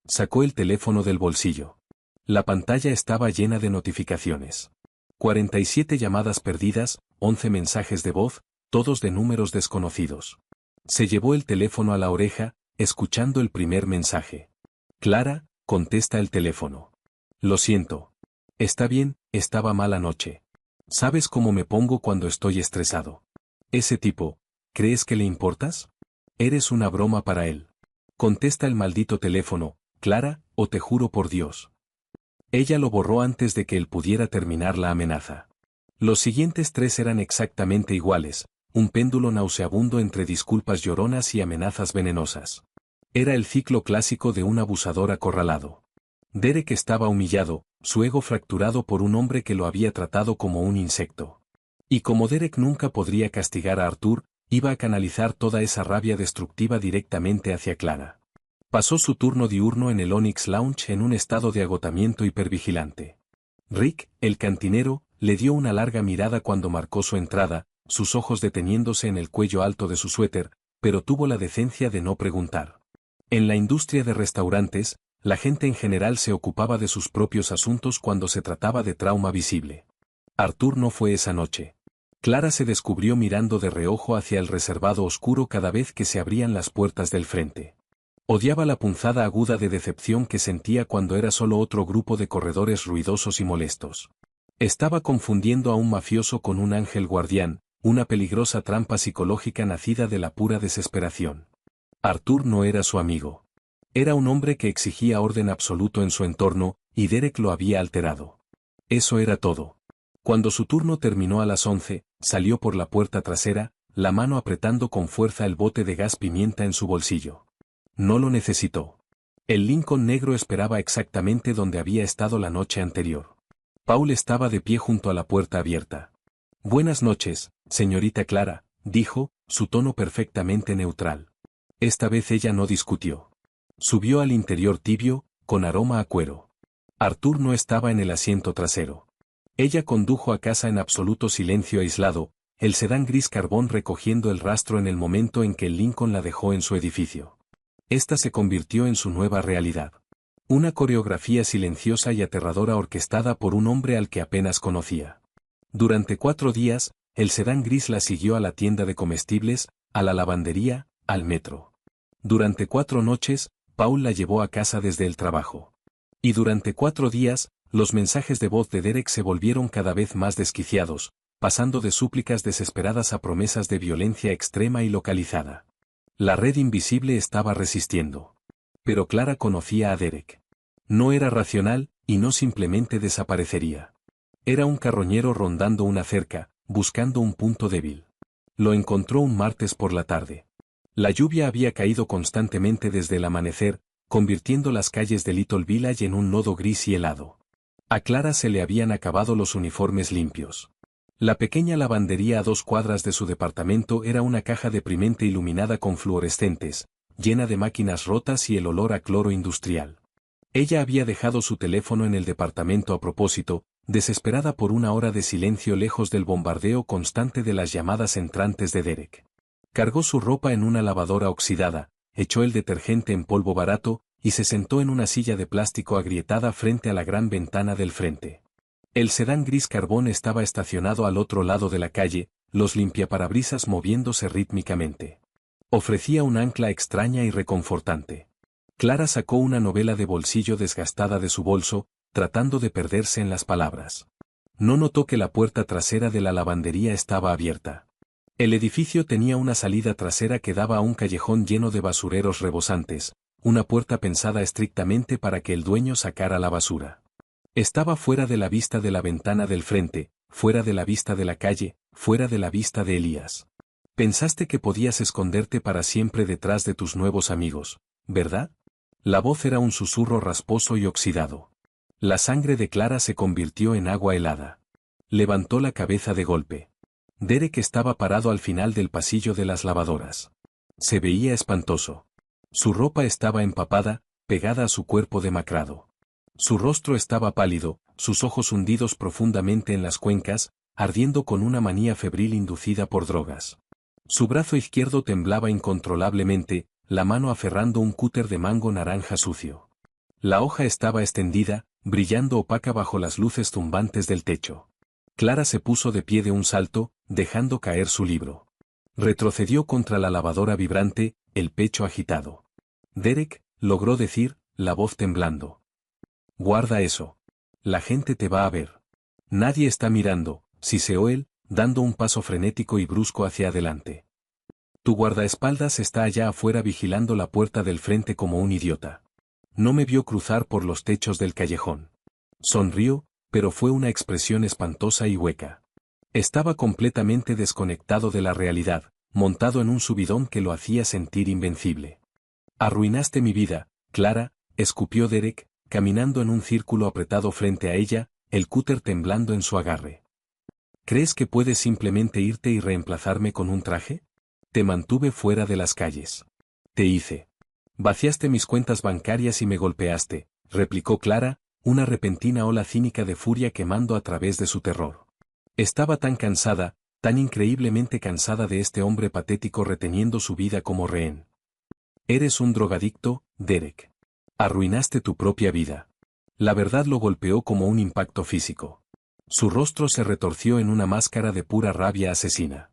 Sacó el teléfono del bolsillo. La pantalla estaba llena de notificaciones. 47 llamadas perdidas, 11 mensajes de voz, todos de números desconocidos. Se llevó el teléfono a la oreja, escuchando el primer mensaje. «Clara, contesta el teléfono. Lo siento. Está bien, estaba mal anoche. ¿Sabes cómo me pongo cuando estoy estresado? Ese tipo, ¿crees que le importas? Eres una broma para él. Contesta el maldito teléfono, Clara, o te juro por Dios». Ella lo borró antes de que él pudiera terminar la amenaza. Los siguientes 3 eran exactamente iguales, un péndulo nauseabundo entre disculpas lloronas y amenazas venenosas. Era el ciclo clásico de un abusador acorralado. Derek estaba humillado, su ego fracturado por un hombre que lo había tratado como un insecto. Y como Derek nunca podría castigar a Arthur, iba a canalizar toda esa rabia destructiva directamente hacia Clara. Pasó su turno diurno en el Onyx Lounge en un estado de agotamiento hipervigilante. Rick, el cantinero, le dio una larga mirada cuando marcó su entrada, sus ojos deteniéndose en el cuello alto de su suéter, pero tuvo la decencia de no preguntar. En la industria de restaurantes, la gente en general se ocupaba de sus propios asuntos cuando se trataba de trauma visible. Arthur no fue esa noche. Clara se descubrió mirando de reojo hacia el reservado oscuro cada vez que se abrían las puertas del frente. Odiaba la punzada aguda de decepción que sentía cuando era solo otro grupo de corredores ruidosos y molestos. Estaba confundiendo a un mafioso con un ángel guardián, una peligrosa trampa psicológica nacida de la pura desesperación. Arthur no era su amigo. Era un hombre que exigía orden absoluto en su entorno, y Derek lo había alterado. Eso era todo. Cuando su turno terminó a las 11, salió por la puerta trasera, la mano apretando con fuerza el bote de gas pimienta en su bolsillo. No lo necesitó. El Lincoln negro esperaba exactamente donde había estado la noche anterior. Paul estaba de pie junto a la puerta abierta. «Buenas noches, señorita Clara», dijo, su tono perfectamente neutral. Esta vez ella no discutió. Subió al interior tibio, con aroma a cuero. Arthur no estaba en el asiento trasero. Ella condujo a casa en absoluto silencio aislado, el sedán gris carbón recogiendo el rastro en el momento en que el Lincoln la dejó en su edificio. Esta se convirtió en su nueva realidad. Una coreografía silenciosa y aterradora orquestada por un hombre al que apenas conocía. Durante 4 días, el sedán gris la siguió a la tienda de comestibles, a la lavandería, al metro. Durante 4 noches, Paul la llevó a casa desde el trabajo. Y durante 4 días, los mensajes de voz de Derek se volvieron cada vez más desquiciados, pasando de súplicas desesperadas a promesas de violencia extrema y localizada. La red invisible estaba resistiendo. Pero Clara conocía a Derek. No era racional, y no simplemente desaparecería. Era un carroñero rondando una cerca, buscando un punto débil. Lo encontró un martes por la tarde. La lluvia había caído constantemente desde el amanecer, convirtiendo las calles de Little Village en un lodo gris y helado. A Clara se le habían acabado los uniformes limpios. La pequeña lavandería a 2 cuadras de su departamento era una caja deprimente iluminada con fluorescentes, llena de máquinas rotas y el olor a cloro industrial. Ella había dejado su teléfono en el departamento a propósito, desesperada por una hora de silencio lejos del bombardeo constante de las llamadas entrantes de Derek. Cargó su ropa en una lavadora oxidada, echó el detergente en polvo barato, y se sentó en una silla de plástico agrietada frente a la gran ventana del frente. El sedán gris carbón estaba estacionado al otro lado de la calle, los limpiaparabrisas moviéndose rítmicamente. Ofrecía un ancla extraña y reconfortante. Clara sacó una novela de bolsillo desgastada de su bolso, tratando de perderse en las palabras. No notó que la puerta trasera de la lavandería estaba abierta. El edificio tenía una salida trasera que daba a un callejón lleno de basureros rebosantes, una puerta pensada estrictamente para que el dueño sacara la basura. Estaba fuera de la vista de la ventana del frente, fuera de la vista de la calle, fuera de la vista de Elías. Pensaste que podías esconderte para siempre detrás de tus nuevos amigos, ¿verdad? La voz era un susurro rasposo y oxidado. La sangre de Clara se convirtió en agua helada. Levantó la cabeza de golpe. Derek estaba parado al final del pasillo de las lavadoras. Se veía espantoso. Su ropa estaba empapada, pegada a su cuerpo demacrado. Su rostro estaba pálido, sus ojos hundidos profundamente en las cuencas, ardiendo con una manía febril inducida por drogas. Su brazo izquierdo temblaba incontrolablemente, la mano aferrando un cúter de mango naranja sucio. La hoja estaba extendida, brillando opaca bajo las luces tumbantes del techo. Clara se puso de pie de un salto, dejando caer su libro. Retrocedió contra la lavadora vibrante, el pecho agitado. Derek, logró decir, la voz temblando. Guarda eso. La gente te va a ver. Nadie está mirando, siseó él, dando un paso frenético y brusco hacia adelante. Tu guardaespaldas está allá afuera vigilando la puerta del frente como un idiota. No me vio cruzar por los techos del callejón. Sonrió, pero fue una expresión espantosa y hueca. Estaba completamente desconectado de la realidad, montado en un subidón que lo hacía sentir invencible. Arruinaste mi vida, Clara, escupió Derek, caminando en un círculo apretado frente a ella, el cúter temblando en su agarre. ¿Crees que puedes simplemente irte y reemplazarme con un traje? Te mantuve fuera de las calles. Te hice. Vaciaste mis cuentas bancarias y me golpeaste, replicó Clara, una repentina ola cínica de furia quemando a través de su terror. Estaba tan cansada, tan increíblemente cansada de este hombre patético reteniendo su vida como rehén. Eres un drogadicto, Derek. Arruinaste tu propia vida. La verdad lo golpeó como un impacto físico. Su rostro se retorció en una máscara de pura rabia asesina.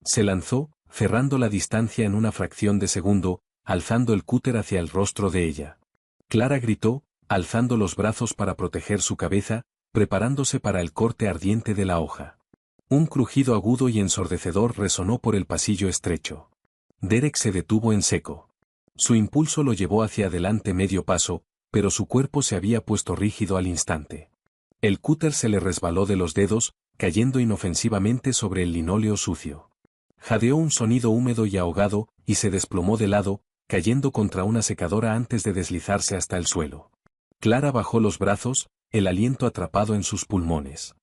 Se lanzó, cerrando la distancia en una fracción de segundo, alzando el cúter hacia el rostro de ella. Clara gritó, alzando los brazos para proteger su cabeza, preparándose para el corte ardiente de la hoja. Un crujido agudo y ensordecedor resonó por el pasillo estrecho. Derek se detuvo en seco. Su impulso lo llevó hacia adelante medio paso, pero su cuerpo se había puesto rígido al instante. El cúter se le resbaló de los dedos, cayendo inofensivamente sobre el linóleo sucio. Jadeó un sonido húmedo y ahogado, y se desplomó de lado, cayendo contra una secadora antes de deslizarse hasta el suelo. Clara bajó los brazos, el aliento atrapado en sus pulmones.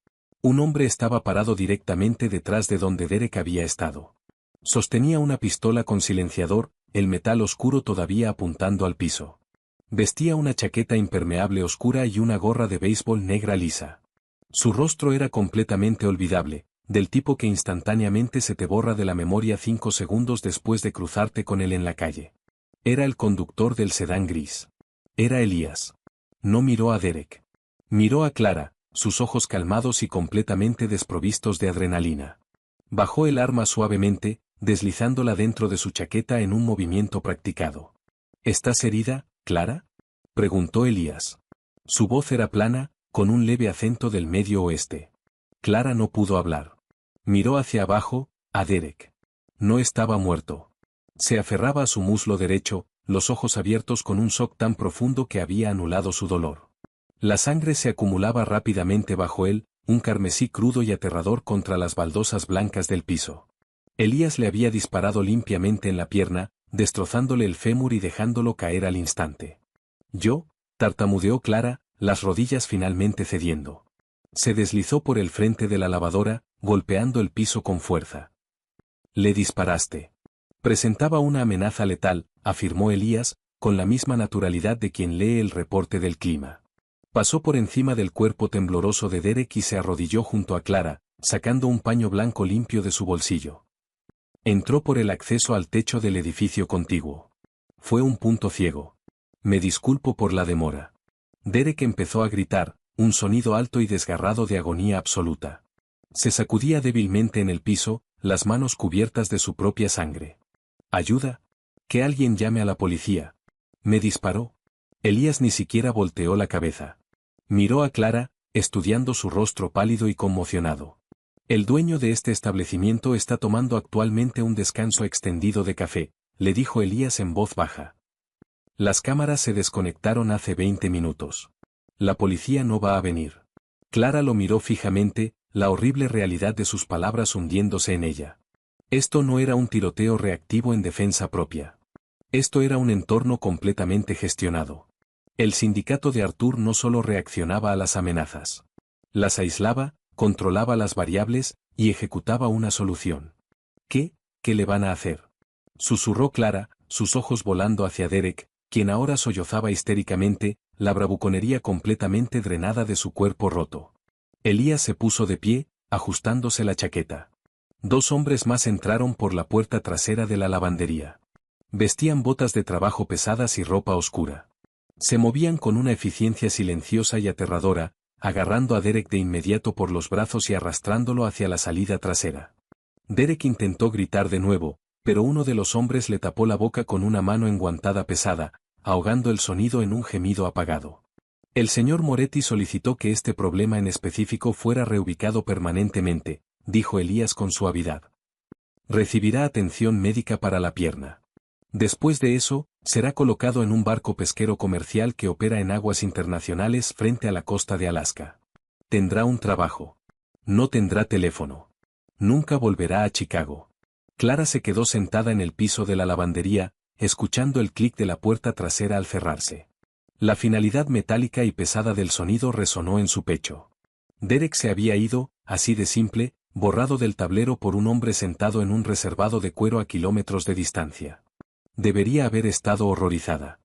Un hombre estaba parado directamente detrás de donde Derek había estado. Sostenía una pistola con silenciador, el metal oscuro todavía apuntando al piso. Vestía una chaqueta impermeable oscura y una gorra de béisbol negra lisa. Su rostro era completamente olvidable, del tipo que instantáneamente se te borra de la memoria 5 segundos después de cruzarte con él en la calle. Era el conductor del sedán gris. Era Elías. No miró a Derek. Miró a Clara, sus ojos calmados y completamente desprovistos de adrenalina. Bajó el arma suavemente, deslizándola dentro de su chaqueta en un movimiento practicado. ¿Estás herida, Clara?, preguntó Elías. Su voz era plana, con un leve acento del Medio Oeste. Clara no pudo hablar. Miró hacia abajo, a Derek. No estaba muerto. Se aferraba a su muslo derecho, los ojos abiertos con un shock tan profundo que había anulado su dolor. La sangre se acumulaba rápidamente bajo él, un carmesí crudo y aterrador contra las baldosas blancas del piso. Elías le había disparado limpiamente en la pierna, destrozándole el fémur y dejándolo caer al instante. Tartamudeó Clara, las rodillas finalmente cediendo. Se deslizó por el frente de la lavadora, golpeando el piso con fuerza. Le disparaste. Presentaba una amenaza letal, afirmó Elías, con la misma naturalidad de quien lee el reporte del clima. Pasó por encima del cuerpo tembloroso de Derek y se arrodilló junto a Clara, sacando un paño blanco limpio de su bolsillo. Entró por el acceso al techo del edificio contiguo. Fue un punto ciego. Me disculpo por la demora. Derek empezó a gritar, un sonido alto y desgarrado de agonía absoluta. Se sacudía débilmente en el piso, las manos cubiertas de su propia sangre. ¿Ayuda? Que alguien llame a la policía. Me disparó. Elías ni siquiera volteó la cabeza. Miró a Clara, estudiando su rostro pálido y conmocionado. El dueño de este establecimiento está tomando actualmente un descanso extendido de café, le dijo Elías en voz baja. Las cámaras se desconectaron hace 20 minutos. La policía no va a venir. Clara lo miró fijamente, la horrible realidad de sus palabras hundiéndose en ella. Esto no era un tiroteo reactivo en defensa propia. Esto era un entorno completamente gestionado. El sindicato de Arthur no solo reaccionaba a las amenazas. Las aislaba, controlaba las variables, y ejecutaba una solución. ¿Qué le van a hacer?, susurró Clara, sus ojos volando hacia Derek, quien ahora sollozaba histéricamente, la bravuconería completamente drenada de su cuerpo roto. Elías se puso de pie, ajustándose la chaqueta. 2 hombres más entraron por la puerta trasera de la lavandería. Vestían botas de trabajo pesadas y ropa oscura. Se movían con una eficiencia silenciosa y aterradora, agarrando a Derek de inmediato por los brazos y arrastrándolo hacia la salida trasera. Derek intentó gritar de nuevo, pero uno de los hombres le tapó la boca con una mano enguantada pesada, ahogando el sonido en un gemido apagado. El señor Moretti solicitó que este problema en específico fuera reubicado permanentemente, dijo Elías con suavidad. Recibirá atención médica para la pierna. Después de eso, será colocado en un barco pesquero comercial que opera en aguas internacionales frente a la costa de Alaska. Tendrá un trabajo. No tendrá teléfono. Nunca volverá a Chicago. Clara se quedó sentada en el piso de la lavandería, escuchando el clic de la puerta trasera al cerrarse. La finalidad metálica y pesada del sonido resonó en su pecho. Derek se había ido, así de simple, borrado del tablero por un hombre sentado en un reservado de cuero a kilómetros de distancia. Debería haber estado horrorizada.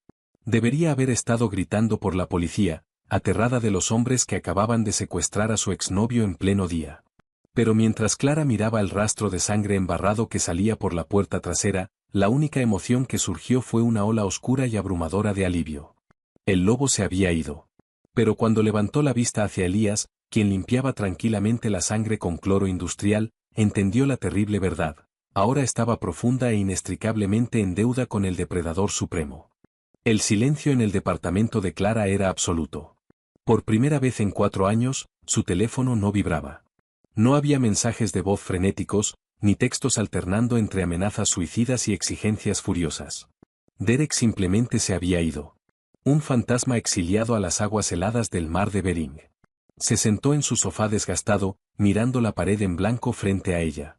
Debería haber estado gritando por la policía, aterrada de los hombres que acababan de secuestrar a su exnovio en pleno día. Pero mientras Clara miraba el rastro de sangre embarrado que salía por la puerta trasera, la única emoción que surgió fue una ola oscura y abrumadora de alivio. El lobo se había ido. Pero cuando levantó la vista hacia Elías, quien limpiaba tranquilamente la sangre con cloro industrial, entendió la terrible verdad. Ahora estaba profunda e inextricablemente en deuda con el depredador supremo. El silencio en el departamento de Clara era absoluto. Por primera vez en 4 años, su teléfono no vibraba. No había mensajes de voz frenéticos, ni textos alternando entre amenazas suicidas y exigencias furiosas. Derek simplemente se había ido. Un fantasma exiliado a las aguas heladas del mar de Bering. Se sentó en su sofá desgastado, mirando la pared en blanco frente a ella.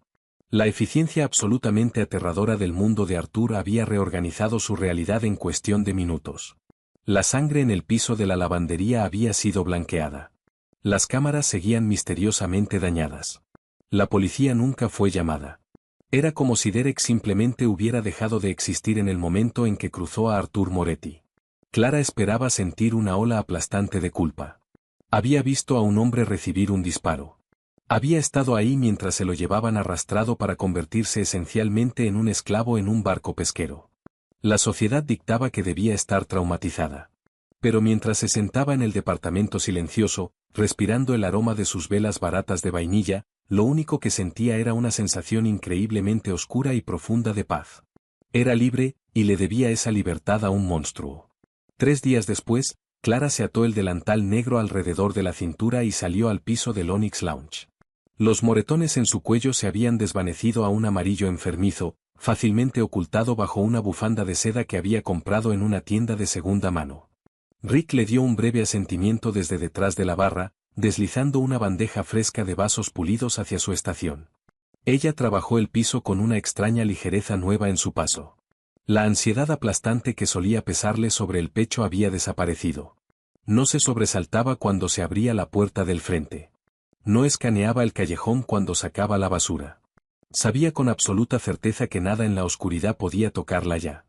La eficiencia absolutamente aterradora del mundo de Arthur había reorganizado su realidad en cuestión de minutos. La sangre en el piso de la lavandería había sido blanqueada. Las cámaras seguían misteriosamente dañadas. La policía nunca fue llamada. Era como si Derek simplemente hubiera dejado de existir en el momento en que cruzó a Arthur Moretti. Clara esperaba sentir una ola aplastante de culpa. Había visto a un hombre recibir un disparo. Había estado ahí mientras se lo llevaban arrastrado para convertirse esencialmente en un esclavo en un barco pesquero. La sociedad dictaba que debía estar traumatizada. Pero mientras se sentaba en el departamento silencioso, respirando el aroma de sus velas baratas de vainilla, lo único que sentía era una sensación increíblemente oscura y profunda de paz. Era libre, y le debía esa libertad a un monstruo. 3 días después, Clara se ató el delantal negro alrededor de la cintura y salió al piso del Onyx Lounge. Los moretones en su cuello se habían desvanecido a un amarillo enfermizo, fácilmente ocultado bajo una bufanda de seda que había comprado en una tienda de segunda mano. Rick le dio un breve asentimiento desde detrás de la barra, deslizando una bandeja fresca de vasos pulidos hacia su estación. Ella trabajó el piso con una extraña ligereza nueva en su paso. La ansiedad aplastante que solía pesarle sobre el pecho había desaparecido. No se sobresaltaba cuando se abría la puerta del frente. No escaneaba el callejón cuando sacaba la basura. Sabía con absoluta certeza que nada en la oscuridad podía tocarla ya.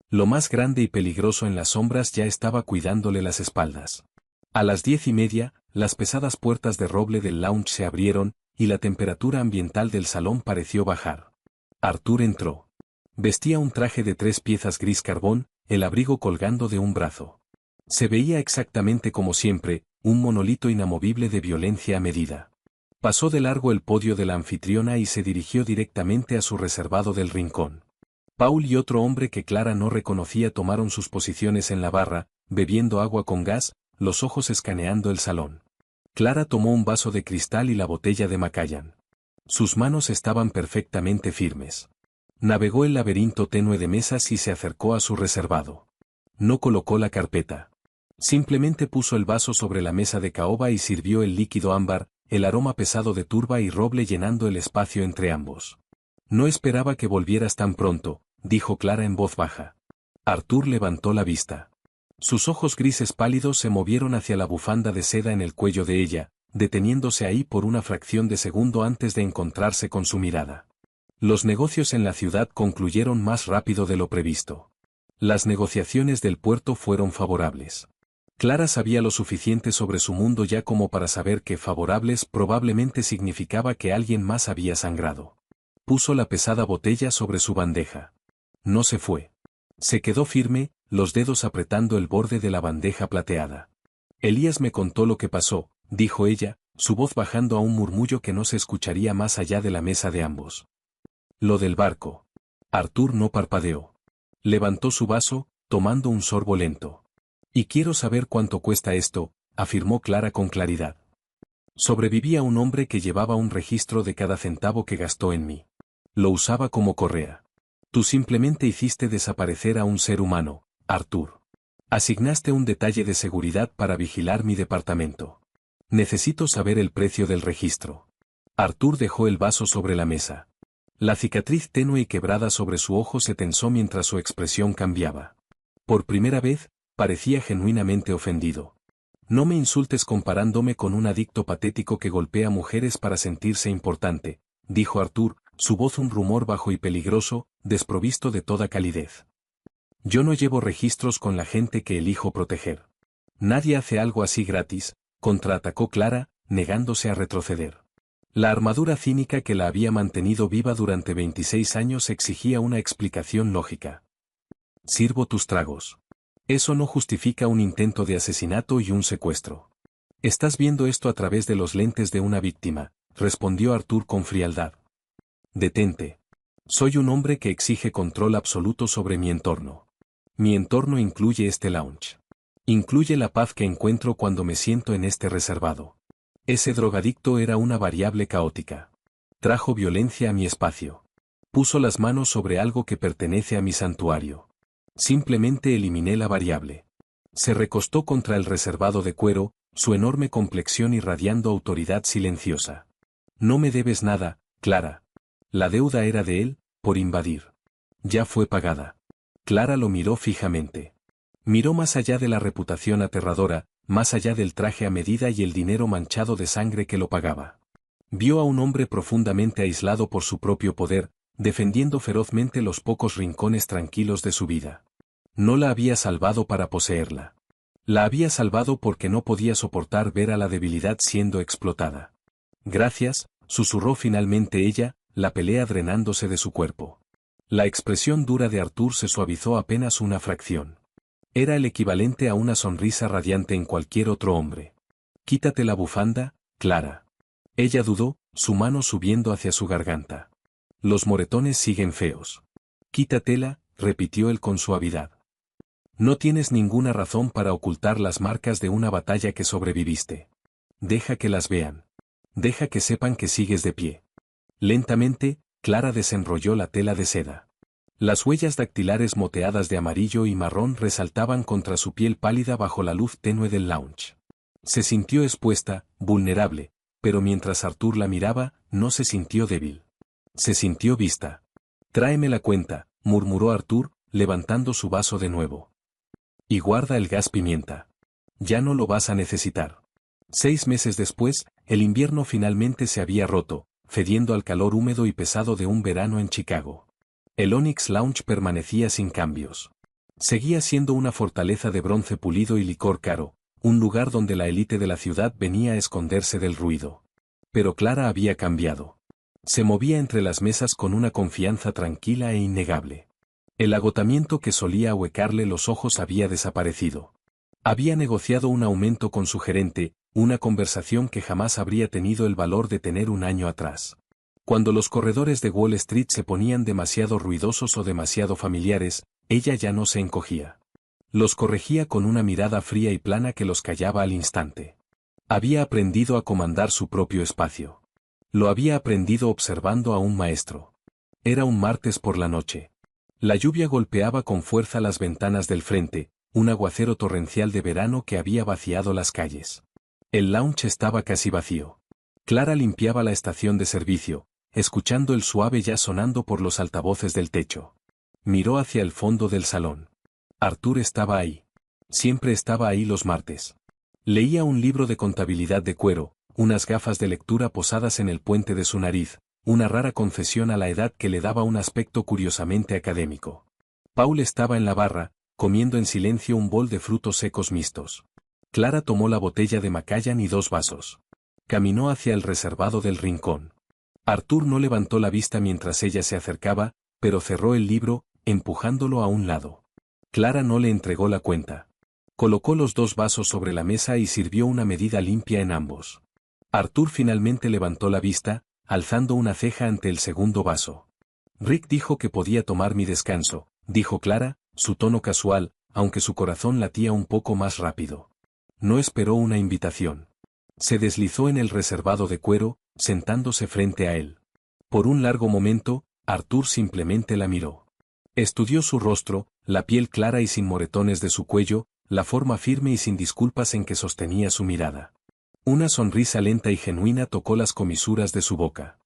Lo más grande y peligroso en las sombras ya estaba cuidándole las espaldas. A las 10:30, las pesadas puertas de roble del lounge se abrieron, y la temperatura ambiental del salón pareció bajar. Arthur entró. Vestía un traje de 3 piezas gris carbón, el abrigo colgando de un brazo. Se veía exactamente como siempre, un monolito inamovible de violencia a medida. Pasó de largo el podio de la anfitriona y se dirigió directamente a su reservado del rincón. Paul y otro hombre que Clara no reconocía tomaron sus posiciones en la barra, bebiendo agua con gas, los ojos escaneando el salón. Clara tomó un vaso de cristal y la botella de Macallan. Sus manos estaban perfectamente firmes. Navegó el laberinto tenue de mesas y se acercó a su reservado. No colocó la carpeta. Simplemente puso el vaso sobre la mesa de caoba y sirvió el líquido ámbar, el aroma pesado de turba y roble llenando el espacio entre ambos. No esperaba que volvieras tan pronto, dijo Clara en voz baja. Arthur levantó la vista. Sus ojos grises pálidos se movieron hacia la bufanda de seda en el cuello de ella, deteniéndose ahí por una fracción de segundo antes de encontrarse con su mirada. Los negocios en la ciudad concluyeron más rápido de lo previsto. Las negociaciones del puerto fueron favorables. Clara sabía lo suficiente sobre su mundo ya como para saber que favorables probablemente significaba que alguien más había sangrado. Puso la pesada botella sobre su bandeja. No se fue. Se quedó firme, los dedos apretando el borde de la bandeja plateada. Elías me contó lo que pasó, dijo ella, su voz bajando a un murmullo que no se escucharía más allá de la mesa de ambos. Lo del barco. Arthur no parpadeó. Levantó su vaso, tomando un sorbo lento. Y quiero saber cuánto cuesta esto, afirmó Clara con claridad. Sobrevivía un hombre que llevaba un registro de cada centavo que gastó en mí. Lo usaba como correa. Tú simplemente hiciste desaparecer a un ser humano, Arthur. Asignaste un detalle de seguridad para vigilar mi departamento. Necesito saber el precio del registro. Arthur dejó el vaso sobre la mesa. La cicatriz tenue y quebrada sobre su ojo se tensó mientras su expresión cambiaba. Por primera vez, parecía genuinamente ofendido. No me insultes comparándome con un adicto patético que golpea mujeres para sentirse importante, dijo Arthur, su voz un rumor bajo y peligroso, desprovisto de toda calidez. Yo no llevo registros con la gente que elijo proteger. Nadie hace algo así gratis, contraatacó Clara, negándose a retroceder. La armadura cínica que la había mantenido viva durante 26 años exigía una explicación lógica. Sirvo tus tragos. Eso no justifica un intento de asesinato y un secuestro. Estás viendo esto a través de los lentes de una víctima, respondió Arthur con frialdad. Detente. Soy un hombre que exige control absoluto sobre mi entorno. Mi entorno incluye este lounge. Incluye la paz que encuentro cuando me siento en este reservado. Ese drogadicto era una variable caótica. Trajo violencia a mi espacio. Puso las manos sobre algo que pertenece a mi santuario. Simplemente eliminé la variable. Se recostó contra el reservado de cuero, su enorme complexión irradiando autoridad silenciosa. No me debes nada, Clara. La deuda era de él, por invadir. Ya fue pagada. Clara lo miró fijamente. Miró más allá de la reputación aterradora, más allá del traje a medida y el dinero manchado de sangre que lo pagaba. Vio a un hombre profundamente aislado por su propio poder, defendiendo ferozmente los pocos rincones tranquilos de su vida. No la había salvado para poseerla. La había salvado porque no podía soportar ver a la debilidad siendo explotada. Gracias, susurró finalmente ella, la pelea drenándose de su cuerpo. La expresión dura de Arthur se suavizó apenas una fracción. Era el equivalente a una sonrisa radiante en cualquier otro hombre. Quítate la bufanda, Clara. Ella dudó, su mano subiendo hacia su garganta. Los moretones siguen feos. Quítatela, repitió él con suavidad. No tienes ninguna razón para ocultar las marcas de una batalla que sobreviviste. Deja que las vean. Deja que sepan que sigues de pie. Lentamente, Clara desenrolló la tela de seda. Las huellas dactilares moteadas de amarillo y marrón resaltaban contra su piel pálida bajo la luz tenue del lounge. Se sintió expuesta, vulnerable, pero mientras Arthur la miraba, no se sintió débil. Se sintió vista. Tráeme la cuenta, murmuró Arthur, levantando su vaso de nuevo. Y guarda el gas pimienta. Ya no lo vas a necesitar. 6 meses después, el invierno finalmente se había roto, cediendo al calor húmedo y pesado de un verano en Chicago. El Onyx Lounge permanecía sin cambios. Seguía siendo una fortaleza de bronce pulido y licor caro, un lugar donde la élite de la ciudad venía a esconderse del ruido. Pero Clara había cambiado. Se movía entre las mesas con una confianza tranquila e innegable. El agotamiento que solía ahuecarle los ojos había desaparecido. Había negociado un aumento con su gerente, una conversación que jamás habría tenido el valor de tener un año atrás. Cuando los corredores de Wall Street se ponían demasiado ruidosos o demasiado familiares, ella ya no se encogía. Los corregía con una mirada fría y plana que los callaba al instante. Había aprendido a comandar su propio espacio. Lo había aprendido observando a un maestro. Era un martes por la noche. La lluvia golpeaba con fuerza las ventanas del frente, un aguacero torrencial de verano que había vaciado las calles. El lounge estaba casi vacío. Clara limpiaba la estación de servicio, escuchando el suave jazz sonando por los altavoces del techo. Miró hacia el fondo del salón. Arthur estaba ahí. Siempre estaba ahí los martes. Leía un libro de contabilidad de cuero, unas gafas de lectura posadas en el puente de su nariz, una rara concesión a la edad que le daba un aspecto curiosamente académico. Paul estaba en la barra, comiendo en silencio un bol de frutos secos mixtos. Clara tomó la botella de Macallan y 2 vasos. Caminó hacia el reservado del rincón. Arthur no levantó la vista mientras ella se acercaba, pero cerró el libro, empujándolo a un lado. Clara no le entregó la cuenta. Colocó los 2 vasos sobre la mesa y sirvió una medida limpia en ambos. Arthur finalmente levantó la vista, alzando una ceja ante el segundo vaso. Rick dijo que podía tomar mi descanso, dijo Clara, su tono casual, aunque su corazón latía un poco más rápido. No esperó una invitación. Se deslizó en el reservado de cuero, sentándose frente a él. Por un largo momento, Arthur simplemente la miró. Estudió su rostro, la piel clara y sin moretones de su cuello, la forma firme y sin disculpas en que sostenía su mirada. Una sonrisa lenta y genuina tocó las comisuras de su boca.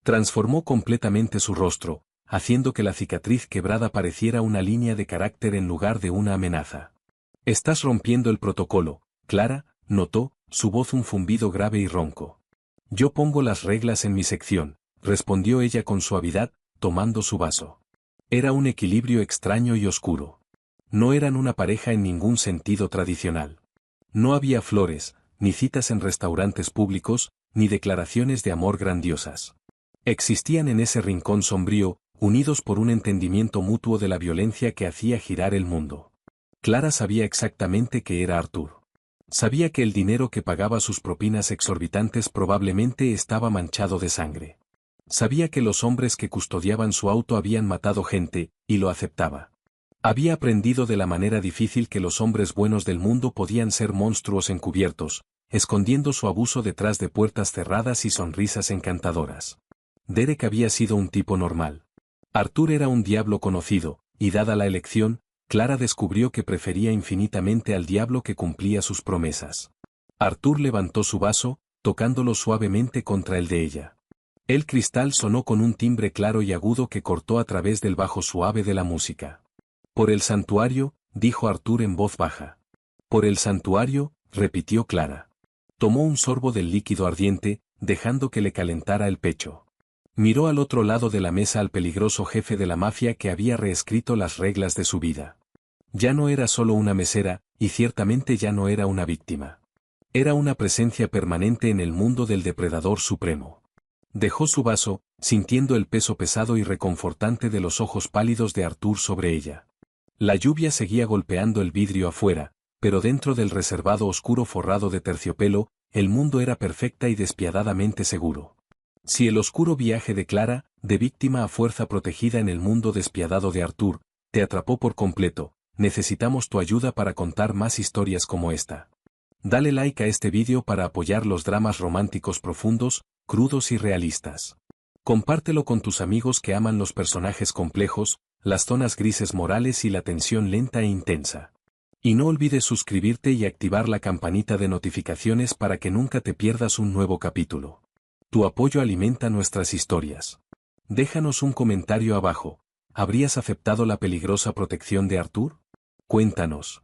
Transformó completamente su rostro, haciendo que la cicatriz quebrada pareciera una línea de carácter en lugar de una amenaza. Estás rompiendo el protocolo, Clara, notó, su voz un zumbido grave y ronco. Yo pongo las reglas en mi sección, respondió ella con suavidad, tomando su vaso. Era un equilibrio extraño y oscuro. No eran una pareja en ningún sentido tradicional. No había flores, ni citas en restaurantes públicos, ni declaraciones de amor grandiosas. Existían en ese rincón sombrío, unidos por un entendimiento mutuo de la violencia que hacía girar el mundo. Clara sabía exactamente qué era Arthur. Sabía que el dinero que pagaba sus propinas exorbitantes probablemente estaba manchado de sangre. Sabía que los hombres que custodiaban su auto habían matado gente, y lo aceptaba. Había aprendido de la manera difícil que los hombres buenos del mundo podían ser monstruos encubiertos, escondiendo su abuso detrás de puertas cerradas y sonrisas encantadoras. Derek había sido un tipo normal. Arthur era un diablo conocido, y dada la elección, Clara descubrió que prefería infinitamente al diablo que cumplía sus promesas. Arthur levantó su vaso, tocándolo suavemente contra el de ella. El cristal sonó con un timbre claro y agudo que cortó a través del bajo suave de la música. Por el santuario, dijo Arthur en voz baja. Por el santuario, repitió Clara. Tomó un sorbo del líquido ardiente, dejando que le calentara el pecho. Miró al otro lado de la mesa al peligroso jefe de la mafia que había reescrito las reglas de su vida. Ya no era solo una mesera, y ciertamente ya no era una víctima. Era una presencia permanente en el mundo del depredador supremo. Dejó su vaso, sintiendo el peso pesado y reconfortante de los ojos pálidos de Arthur sobre ella. La lluvia seguía golpeando el vidrio afuera, pero dentro del reservado oscuro forrado de terciopelo, el mundo era perfecta y despiadadamente seguro. Si el oscuro viaje de Clara, de víctima a fuerza protegida en el mundo despiadado de Arthur, te atrapó por completo, necesitamos tu ayuda para contar más historias como esta. Dale like a este vídeo para apoyar los dramas románticos profundos, crudos y realistas. Compártelo con tus amigos que aman los personajes complejos, las zonas grises morales y la tensión lenta e intensa. Y no olvides suscribirte y activar la campanita de notificaciones para que nunca te pierdas un nuevo capítulo. Tu apoyo alimenta nuestras historias. Déjanos un comentario abajo. ¿Habrías aceptado la peligrosa protección de Arthur? Cuéntanos.